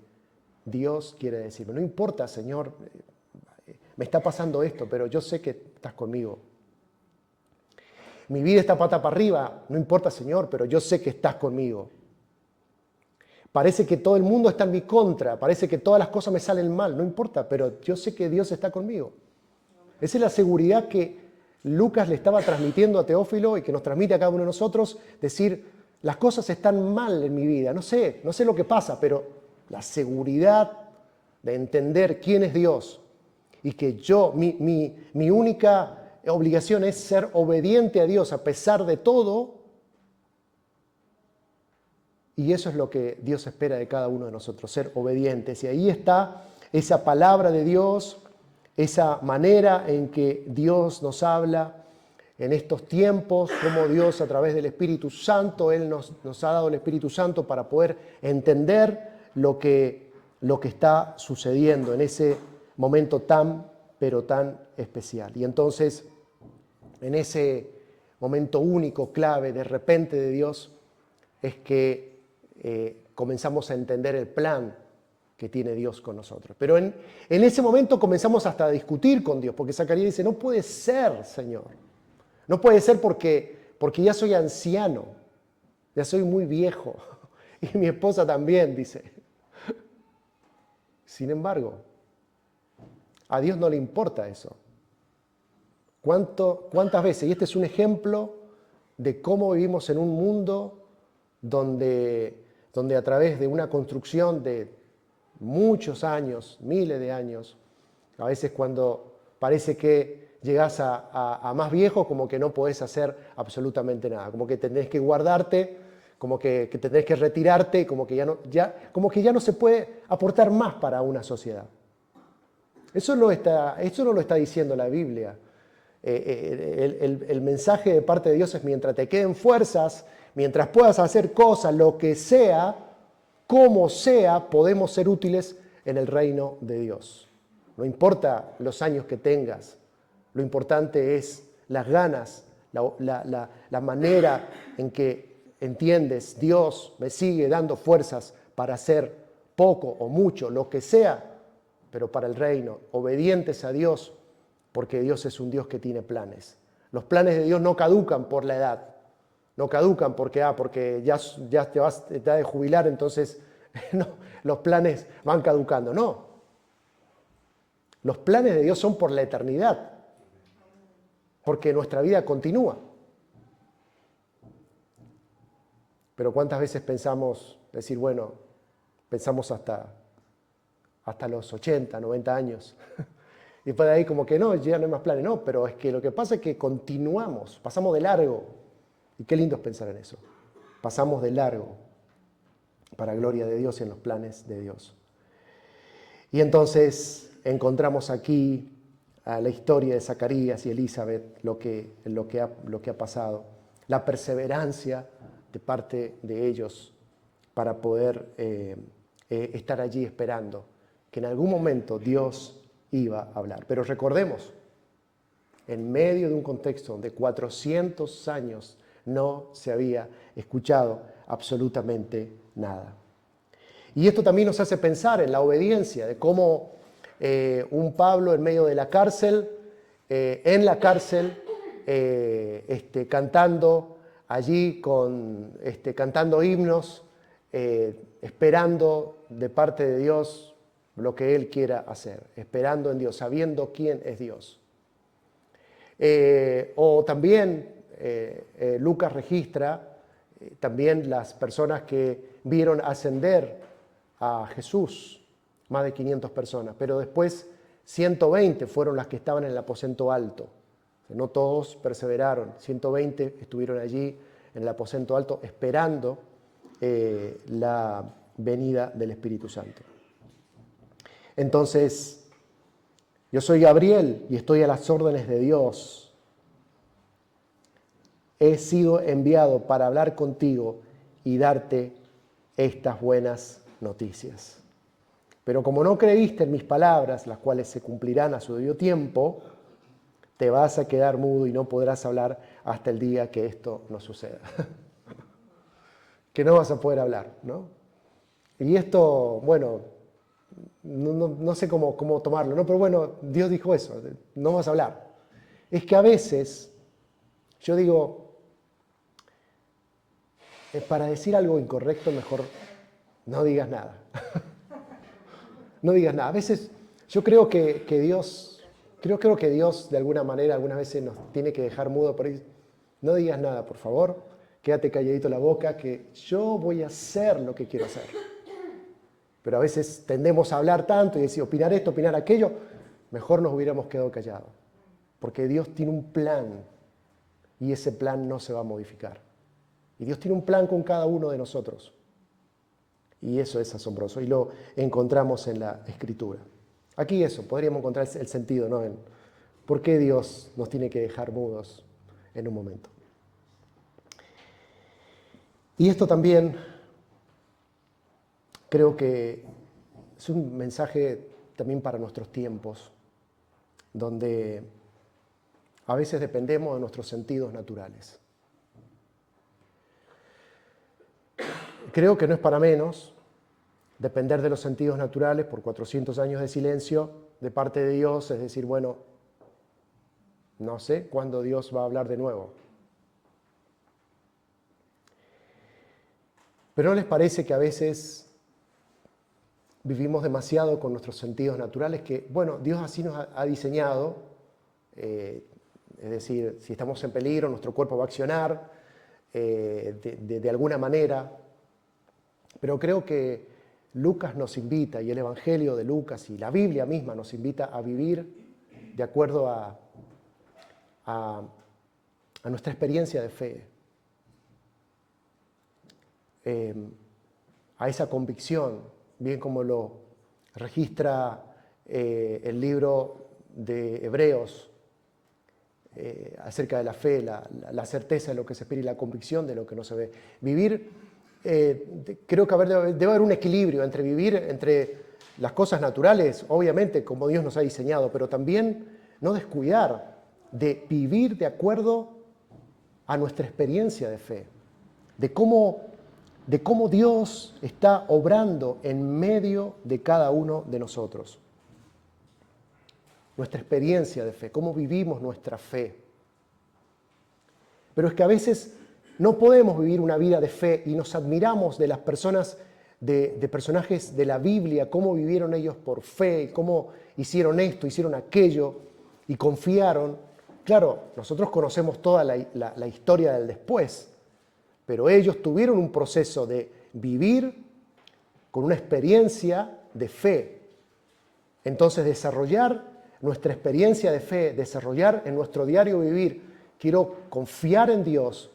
Dios quiere decirme. No importa, Señor, me está pasando esto, pero yo sé que estás conmigo. Mi vida está pata para arriba, no importa, Señor, pero yo sé que estás conmigo. Parece que todo el mundo está en mi contra, parece que todas las cosas me salen mal, no importa, pero yo sé que Dios está conmigo. Esa es la seguridad que Lucas le estaba transmitiendo a Teófilo y que nos transmite a cada uno de nosotros, decir, las cosas están mal en mi vida, no sé lo que pasa, pero la seguridad de entender quién es Dios y que yo, mi única obligación es ser obediente a Dios a pesar de todo. Y eso es lo que Dios espera de cada uno de nosotros, ser obedientes. Y ahí está esa palabra de Dios, esa manera en que Dios nos habla en estos tiempos, como Dios a través del Espíritu Santo, Él nos ha dado el Espíritu Santo para poder entender lo que está sucediendo en ese momento pero tan especial. Y entonces, en ese momento único, clave, de repente de Dios, es que comenzamos a entender el plan que tiene Dios con nosotros. Pero en ese momento comenzamos hasta a discutir con Dios, porque Zacarías dice, no puede ser, Señor. No puede ser porque ya soy anciano, ya soy muy viejo. Y mi esposa también, dice. Sin embargo, a Dios no le importa eso. ¿Cuántas veces? Y este es un ejemplo de cómo vivimos en un mundo donde a través de una construcción de muchos años, miles de años, a veces cuando parece que llegás a más viejo, como que no podés hacer absolutamente nada, como que tenés que guardarte, como que tenés que retirarte, como que ya no se puede aportar más para una sociedad. Eso no lo está diciendo la Biblia. El mensaje de parte de Dios es: mientras te queden fuerzas, mientras puedas hacer cosas, lo que sea, como sea, podemos ser útiles en el reino de Dios. No importa los años que tengas, lo importante es las ganas, la manera en que entiendes, Dios me sigue dando fuerzas para hacer poco o mucho, lo que sea, pero para el reino, obedientes a Dios, porque Dios es un Dios que tiene planes. Los planes de Dios no caducan por la edad. No caducan porque ya te vas de jubilar, entonces no, los planes van caducando. No. Los planes de Dios son por la eternidad, porque nuestra vida continúa. Pero ¿cuántas veces pensamos hasta los 80, 90 años? Y después de ahí como que no, ya no hay más planes. No, pero es que lo que pasa es que continuamos, pasamos de largo. Y qué lindo es pensar en eso. Pasamos de largo para gloria de Dios y en los planes de Dios. Y entonces encontramos aquí a la historia de Zacarías y Elizabeth, lo que ha pasado, la perseverancia de parte de ellos para poder estar allí esperando que en algún momento Dios iba a hablar. Pero recordemos, en medio de un contexto donde 400 años no se había escuchado absolutamente nada. Y esto también nos hace pensar en la obediencia, de cómo un Pablo en medio de la cárcel, cantando allí, cantando himnos, esperando de parte de Dios lo que Él quiera hacer, esperando en Dios, sabiendo quién es Dios. O también Lucas registra también las personas que vieron ascender a Jesús, más de 500 personas, pero después 120 fueron las que estaban en el aposento alto. No todos perseveraron, 120 estuvieron allí en el aposento alto esperando la venida del Espíritu Santo. Entonces, yo soy Gabriel y estoy a las órdenes de Dios. He sido enviado para hablar contigo y darte estas buenas noticias. Pero como no creíste en mis palabras, las cuales se cumplirán a su debido tiempo, te vas a quedar mudo y no podrás hablar hasta el día que esto no suceda. Que no vas a poder hablar, ¿no? Y esto, bueno, no sé cómo tomarlo, ¿no? Pero bueno, Dios dijo eso, no vas a hablar. Es que a veces, yo digo, para decir algo incorrecto, mejor no digas nada. No digas nada. A veces yo creo que Dios, creo que Dios de alguna manera, algunas veces nos tiene que dejar mudo por ahí. No digas nada, por favor. Quédate calladito la boca, que yo voy a hacer lo que quiero hacer. Pero a veces tendemos a hablar tanto y decir, opinar esto, opinar aquello. Mejor nos hubiéramos quedado callados. Porque Dios tiene un plan y ese plan no se va a modificar. Y Dios tiene un plan con cada uno de nosotros. Y eso es asombroso. Y lo encontramos en la Escritura. Aquí eso, podríamos encontrar el sentido, ¿no? En por qué Dios nos tiene que dejar mudos en un momento. Y esto también creo que es un mensaje también para nuestros tiempos, donde a veces dependemos de nuestros sentidos naturales. Creo que no es para menos depender de los sentidos naturales por 400 años de silencio de parte de Dios, es decir, bueno, no sé cuándo Dios va a hablar de nuevo. Pero ¿no les parece que a veces vivimos demasiado con nuestros sentidos naturales? Que, bueno, Dios así nos ha diseñado, es decir, si estamos en peligro, nuestro cuerpo va a accionar de alguna manera. Pero creo que Lucas nos invita, y el Evangelio de Lucas y la Biblia misma nos invita a vivir de acuerdo a nuestra experiencia de fe, a esa convicción, bien como lo registra el libro de Hebreos acerca de la fe, la certeza de lo que se espera y la convicción de lo que no se ve. Vivir, creo que debe haber un equilibrio entre vivir entre las cosas naturales, obviamente como Dios nos ha diseñado, pero también no descuidar de vivir de acuerdo a nuestra experiencia de fe, de cómo Dios está obrando en medio de cada uno de nosotros. Nuestra experiencia de fe, cómo vivimos nuestra fe. Pero es que a veces no podemos vivir una vida de fe y nos admiramos de las personas, de personajes de la Biblia, cómo vivieron ellos por fe, cómo hicieron esto, hicieron aquello y confiaron. Claro, nosotros conocemos toda la historia del después, pero ellos tuvieron un proceso de vivir con una experiencia de fe. Entonces, desarrollar nuestra experiencia de fe, desarrollar en nuestro diario vivir, quiero confiar en Dios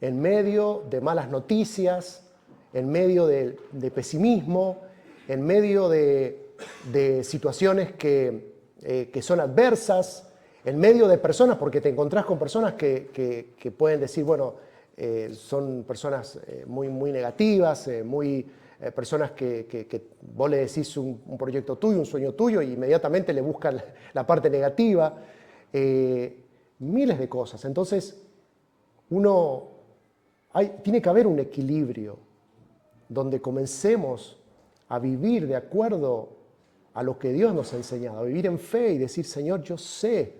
en medio de malas noticias, en medio de pesimismo, en medio de situaciones que son adversas, en medio de personas, porque te encontrás con personas que pueden decir, bueno, son personas muy, muy negativas, personas que vos le decís un proyecto tuyo, un sueño tuyo, y inmediatamente le buscan la parte negativa, miles de cosas. Entonces, tiene que haber un equilibrio donde comencemos a vivir de acuerdo a lo que Dios nos ha enseñado, a vivir en fe y decir, Señor, yo sé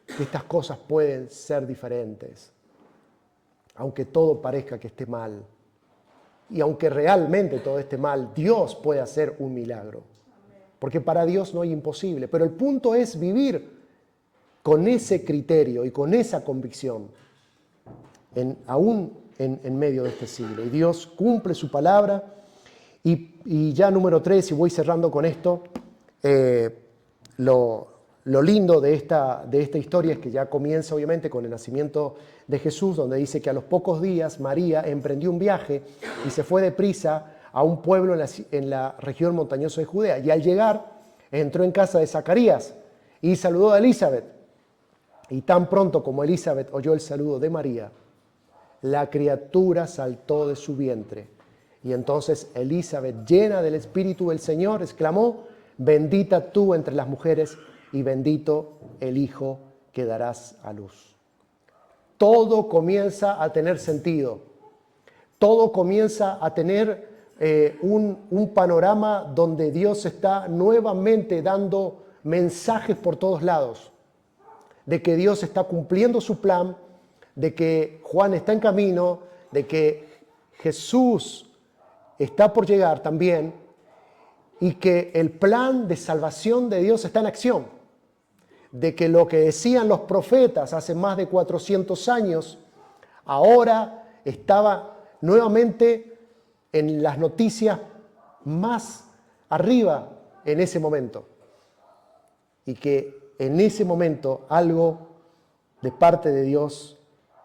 que estas cosas pueden ser diferentes, aunque todo parezca que esté mal. Y aunque realmente todo esté mal, Dios puede hacer un milagro. Porque para Dios no hay imposible. Pero el punto es vivir con ese criterio y con esa convicción, aún en medio de este siglo. Y Dios cumple su palabra. Y ya número 3, y voy cerrando con esto, lo lindo de esta historia es que ya comienza obviamente con el nacimiento de Jesús, donde dice que a los pocos días María emprendió un viaje y se fue deprisa a un pueblo en la región montañosa de Judea. Y al llegar entró en casa de Zacarías y saludó a Elizabeth. Y tan pronto como Elizabeth oyó el saludo de María, la criatura saltó de su vientre. Y entonces Elizabeth, llena del Espíritu del Señor, exclamó, bendita tú entre las mujeres y bendito el Hijo que darás a luz. Todo comienza a tener sentido. Todo comienza a tener un panorama donde Dios está nuevamente dando mensajes por todos lados. De que Dios está cumpliendo su plan, de que Juan está en camino, de que Jesús está por llegar también y que el plan de salvación de Dios está en acción. De que lo que decían los profetas hace más de 400 años, ahora estaba nuevamente en las noticias más arriba en ese momento. Y que en ese momento algo de parte de Dios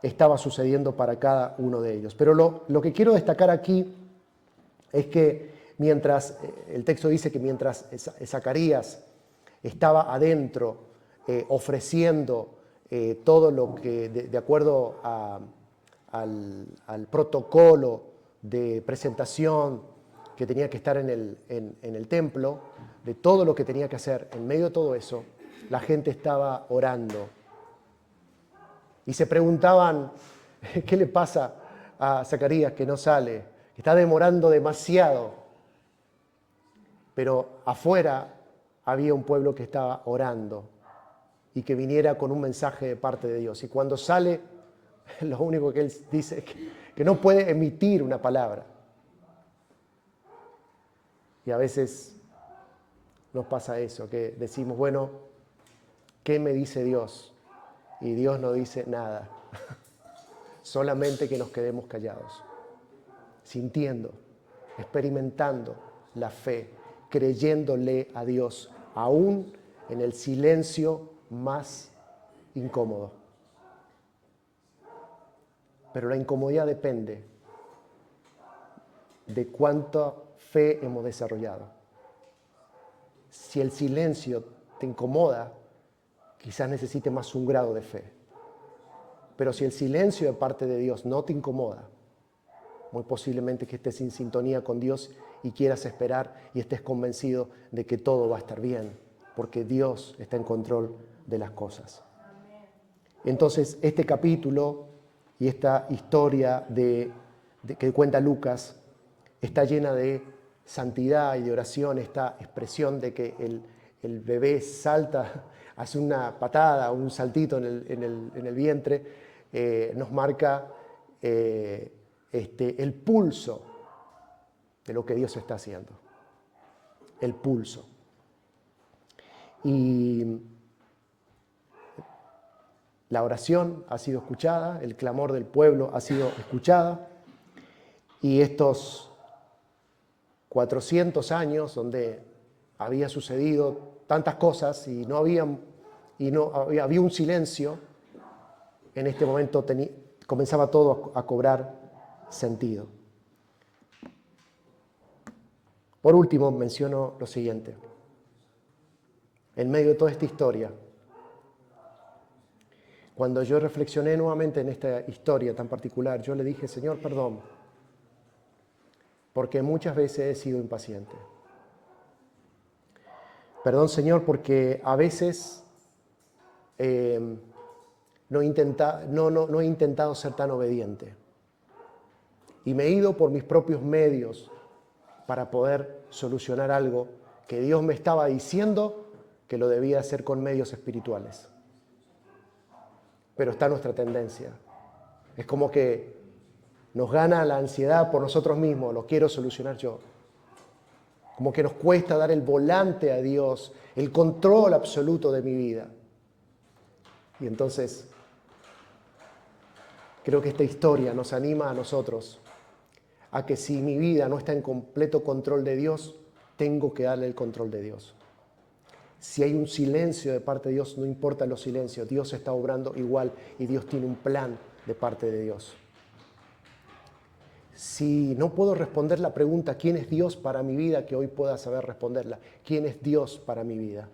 estaba sucediendo para cada uno de ellos. Pero lo que quiero destacar aquí es que mientras, el texto dice que mientras Zacarías estaba adentro ofreciendo todo lo que, de acuerdo al protocolo de presentación que tenía que estar en el templo, de todo lo que tenía que hacer, en medio de todo eso, la gente estaba orando. Y se preguntaban, ¿qué le pasa a Zacarías que no sale? Que está demorando demasiado. Pero afuera había un pueblo que estaba orando y que viniera con un mensaje de parte de Dios. Y cuando sale, lo único que él dice es que no puede emitir una palabra. Y a veces nos pasa eso, que decimos, bueno, ¿qué me dice Dios? Y Dios no dice nada. Solamente que nos quedemos callados, sintiendo, experimentando la fe, creyéndole a Dios, aún en el silencio más incómodo. Pero la incomodidad depende de cuánta fe hemos desarrollado. Si el silencio te incomoda, quizás necesite más un grado de fe. Pero si el silencio de parte de Dios no te incomoda, muy posiblemente que estés en sintonía con Dios y quieras esperar y estés convencido de que todo va a estar bien, porque Dios está en control de las cosas. Entonces, este capítulo y esta historia que cuenta Lucas está llena de santidad y de oración, esta expresión de que el bebé salta, hace una patada, un saltito en el vientre, nos marca el pulso de lo que Dios está haciendo. El pulso. Y la oración ha sido escuchada, el clamor del pueblo ha sido escuchada, y estos 400 años donde había sucedido tantas cosas y había un silencio, en este momento comenzaba todo a cobrar sentido. Por último, menciono lo siguiente. En medio de toda esta historia, cuando yo reflexioné nuevamente en esta historia tan particular, yo le dije, Señor, perdón, porque muchas veces he sido impaciente. Perdón, Señor, porque a veces no he intentado ser tan obediente. Y me he ido por mis propios medios para poder solucionar algo que Dios me estaba diciendo que lo debía hacer con medios espirituales. Pero está nuestra tendencia. Es como que nos gana la ansiedad por nosotros mismos, lo quiero solucionar yo. Como que nos cuesta dar el volante a Dios, el control absoluto de mi vida. Y entonces, creo que esta historia nos anima a nosotros a que si mi vida no está en completo control de Dios, tengo que darle el control de Dios. Si hay un silencio de parte de Dios, no importa los silencios, Dios está obrando igual y Dios tiene un plan de parte de Dios. Si no puedo responder la pregunta, ¿quién es Dios para mi vida? Que hoy pueda saber responderla. ¿Quién es Dios para mi vida?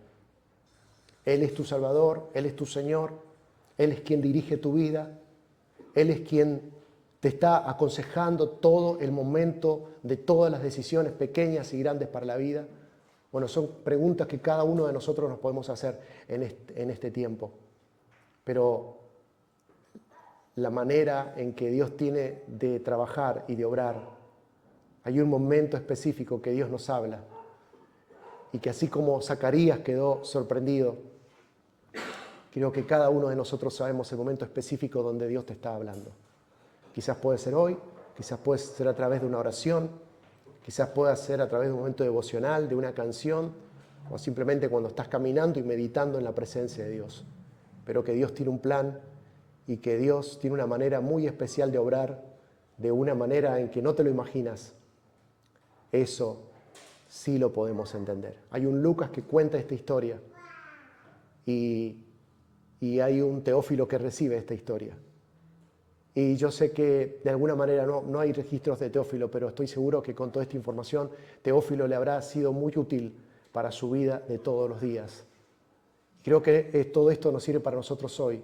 Él es tu Salvador, Él es tu Señor, Él es quien dirige tu vida, Él es quien te está aconsejando todo el momento de todas las decisiones pequeñas y grandes para la vida. Bueno, son preguntas que cada uno de nosotros nos podemos hacer en este tiempo. Pero la manera en que Dios tiene de trabajar y de obrar, hay un momento específico que Dios nos habla. Y que así como Zacarías quedó sorprendido, creo que cada uno de nosotros sabemos el momento específico donde Dios te está hablando. Quizás puede ser hoy, quizás puede ser a través de una oración, quizás pueda ser a través de un momento devocional, de una canción, o simplemente cuando estás caminando y meditando en la presencia de Dios. Pero que Dios tiene un plan y que Dios tiene una manera muy especial de obrar, de una manera en que no te lo imaginas. Eso sí lo podemos entender. Hay un Lucas que cuenta esta historia y hay un Teófilo que recibe esta historia. Y yo sé que de alguna manera no hay registros de Teófilo, pero estoy seguro que con toda esta información Teófilo le habrá sido muy útil para su vida de todos los días. Creo que todo esto nos sirve para nosotros hoy,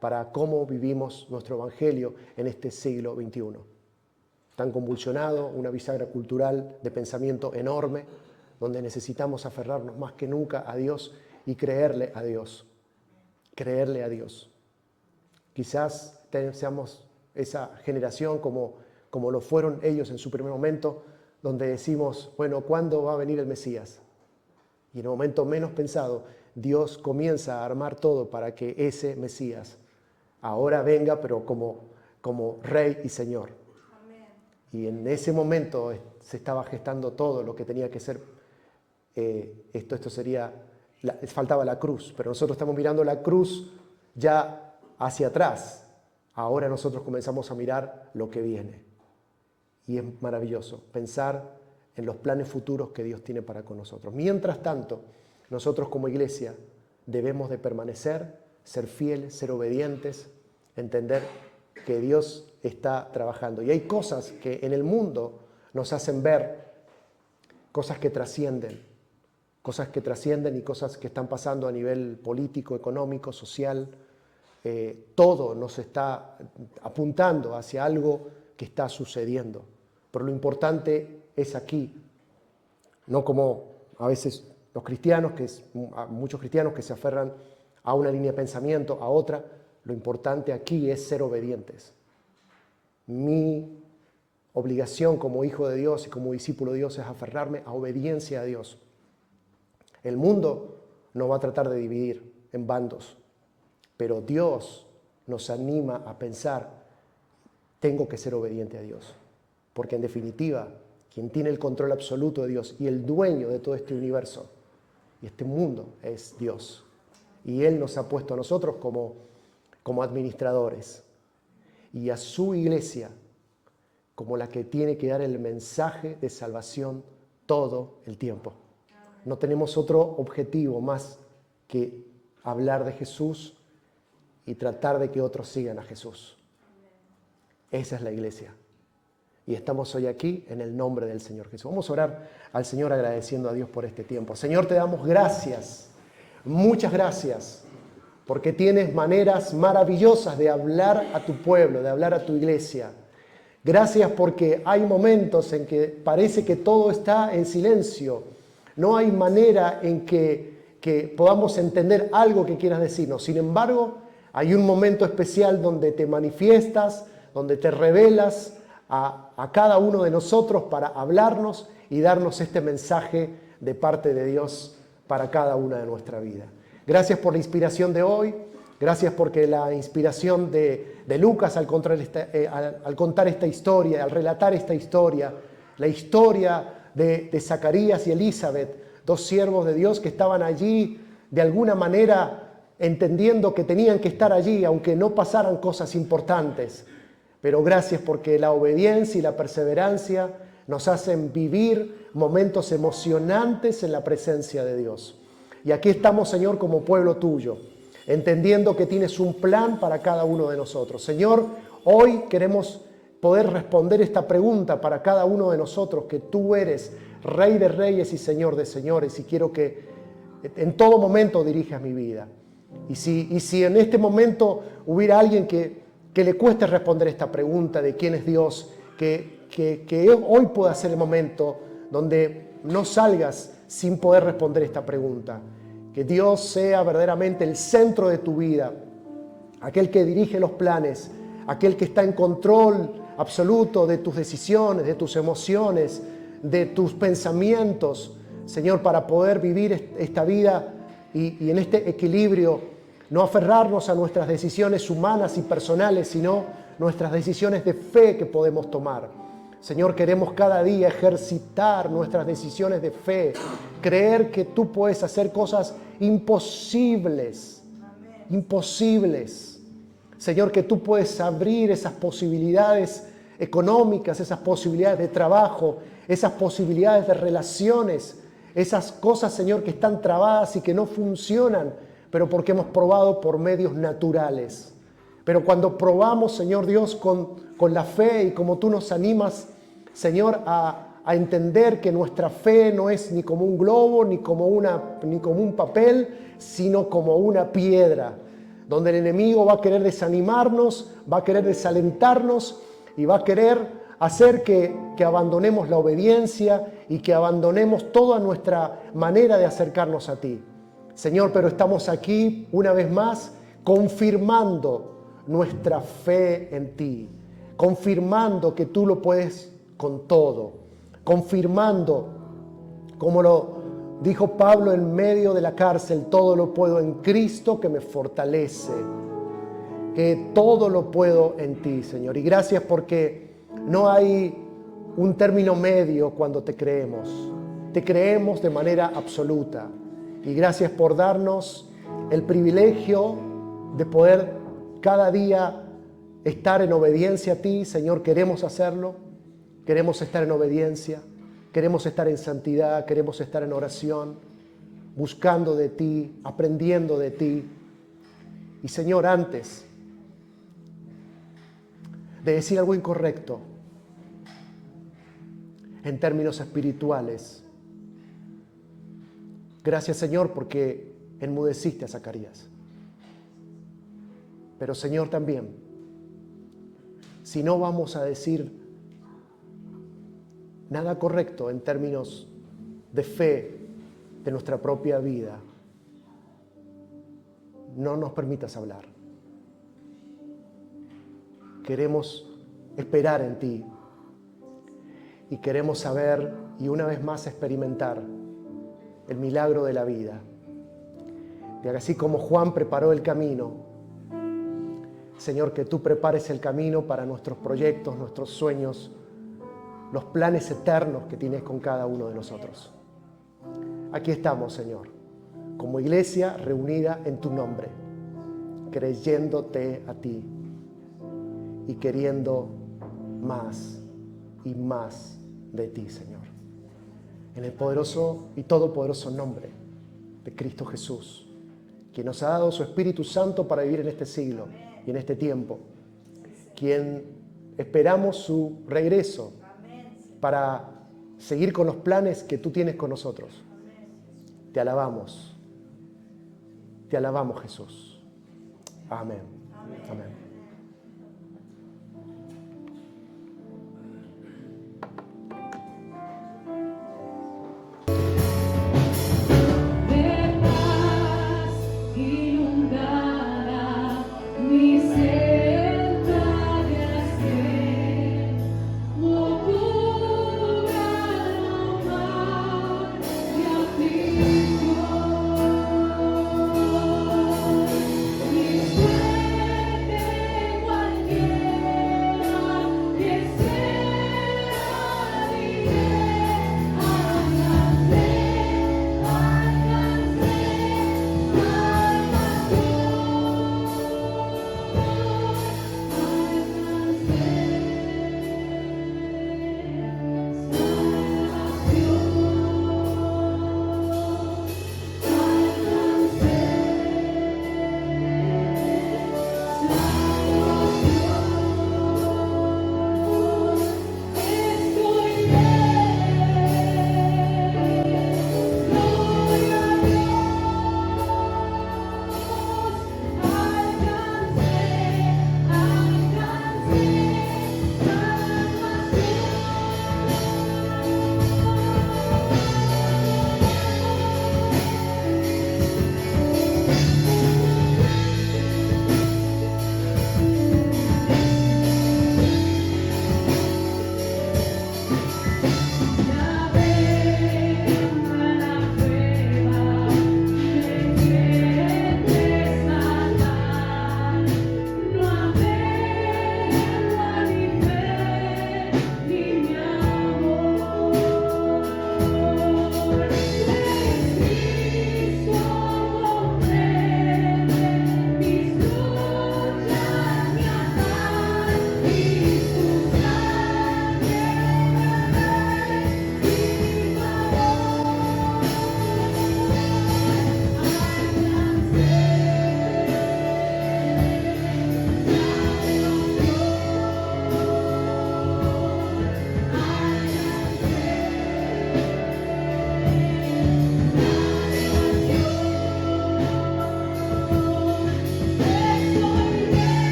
para cómo vivimos nuestro evangelio en este siglo XXI. Tan convulsionado, una bisagra cultural de pensamiento enorme, donde necesitamos aferrarnos más que nunca a Dios y creerle a Dios. Creerle a Dios. Quizás seamos esa generación como lo fueron ellos en su primer momento, donde decimos, bueno, ¿cuándo va a venir el Mesías? Y en el momento menos pensado, Dios comienza a armar todo para que ese Mesías ahora venga, pero como Rey y Señor. Amén. Y en ese momento se estaba gestando todo lo que tenía que ser. Esto sería, faltaba la cruz, pero nosotros estamos mirando la cruz ya hacia atrás. Ahora nosotros comenzamos a mirar lo que viene. Y es maravilloso pensar en los planes futuros que Dios tiene para con nosotros. Mientras tanto, nosotros como iglesia debemos de permanecer, ser fieles, ser obedientes, entender que Dios está trabajando. Y hay cosas que en el mundo nos hacen ver, cosas que trascienden y cosas que están pasando a nivel político, económico, social. Todo nos está apuntando hacia algo que está sucediendo. Pero lo importante es aquí, no como a veces muchos cristianos que se aferran a una línea de pensamiento, a otra. Lo importante aquí es ser obedientes. Mi obligación como hijo de Dios y como discípulo de Dios es aferrarme a obediencia a Dios. El mundo nos va a tratar de dividir en bandos. Pero Dios nos anima a pensar, tengo que ser obediente a Dios. Porque en definitiva, quien tiene el control absoluto de Dios y el dueño de todo este universo y este mundo es Dios. Y Él nos ha puesto a nosotros como administradores y a su iglesia como la que tiene que dar el mensaje de salvación todo el tiempo. No tenemos otro objetivo más que hablar de Jesús y tratar de que otros sigan a Jesús. Esa es la iglesia. Y estamos hoy aquí en el nombre del Señor Jesús. Vamos a orar al Señor agradeciendo a Dios por este tiempo. Señor, te damos gracias, muchas gracias, porque tienes maneras maravillosas de hablar a tu pueblo, de hablar a tu iglesia. Gracias porque hay momentos en que parece que todo está en silencio. No hay manera en que podamos entender algo que quieras decirnos. Sin embargo, hay un momento especial donde te manifiestas, donde te revelas a cada uno de nosotros para hablarnos y darnos este mensaje de parte de Dios para cada una de nuestra vida. Gracias por la inspiración de hoy. Gracias porque la inspiración de Lucas al contar esta historia, al relatar esta historia, la historia de Zacarías y Elizabeth, dos siervos de Dios que estaban allí de alguna manera entendiendo que tenían que estar allí, aunque no pasaran cosas importantes. Pero gracias porque la obediencia y la perseverancia nos hacen vivir momentos emocionantes en la presencia de Dios. Y aquí estamos, Señor, como pueblo tuyo, entendiendo que tienes un plan para cada uno de nosotros. Señor, hoy queremos poder responder esta pregunta para cada uno de nosotros, que tú eres Rey de Reyes y Señor de Señores, y quiero que en todo momento dirijas mi vida. Y si en este momento hubiera alguien que le cueste responder esta pregunta de quién es Dios, que hoy pueda ser el momento donde no salgas sin poder responder esta pregunta. Que Dios sea verdaderamente el centro de tu vida, aquel que dirige los planes, aquel que está en control absoluto de tus decisiones, de tus emociones, de tus pensamientos, Señor, para poder vivir esta vida y en este equilibrio, no aferrarnos a nuestras decisiones humanas y personales, sino nuestras decisiones de fe que podemos tomar. Señor, queremos cada día ejercitar nuestras decisiones de fe, creer que tú puedes hacer cosas imposibles, imposibles. Señor, que tú puedes abrir esas posibilidades económicas, esas posibilidades de trabajo, esas posibilidades de relaciones, esas cosas, Señor, que están trabadas y que no funcionan, pero porque hemos probado por medios naturales. Pero cuando probamos, Señor Dios, con la fe y como tú nos animas, Señor, a entender que nuestra fe no es ni como un globo, ni como un papel, sino como una piedra, donde el enemigo va a querer desanimarnos, va a querer desalentarnos y va a querer hacer que abandonemos la obediencia y que abandonemos toda nuestra manera de acercarnos a ti. Señor, pero estamos aquí una vez más confirmando nuestra fe en ti, confirmando que tú lo puedes con todo, confirmando, como lo dijo Pablo en medio de la cárcel, todo lo puedo en Cristo que me fortalece, que todo lo puedo en ti, Señor. Y gracias porque no hay un término medio cuando te creemos de manera absoluta. Y gracias por darnos el privilegio de poder cada día estar en obediencia a ti, Señor. Queremos hacerlo, queremos estar en obediencia, queremos estar en santidad, queremos estar en oración, buscando de ti, aprendiendo de ti. Y Señor, antes de decir algo incorrecto en términos espirituales, gracias, Señor, porque enmudeciste a Zacarías. Pero, Señor, también, si no vamos a decir nada correcto en términos de fe de nuestra propia vida, no nos permitas hablar. Queremos esperar en ti y queremos saber y una vez más experimentar el milagro de la vida. Y así como Juan preparó el camino, Señor, que tú prepares el camino para nuestros proyectos, nuestros sueños, los planes eternos que tienes con cada uno de nosotros. Aquí estamos, Señor, como iglesia reunida en tu nombre, creyéndote a ti y queriendo más y más de ti, Señor. En el poderoso y todopoderoso nombre de Cristo Jesús, quien nos ha dado su Espíritu Santo para vivir en este siglo y en este tiempo, quien esperamos su regreso para seguir con los planes que tú tienes con nosotros. Te alabamos, Jesús. Amén. Amén.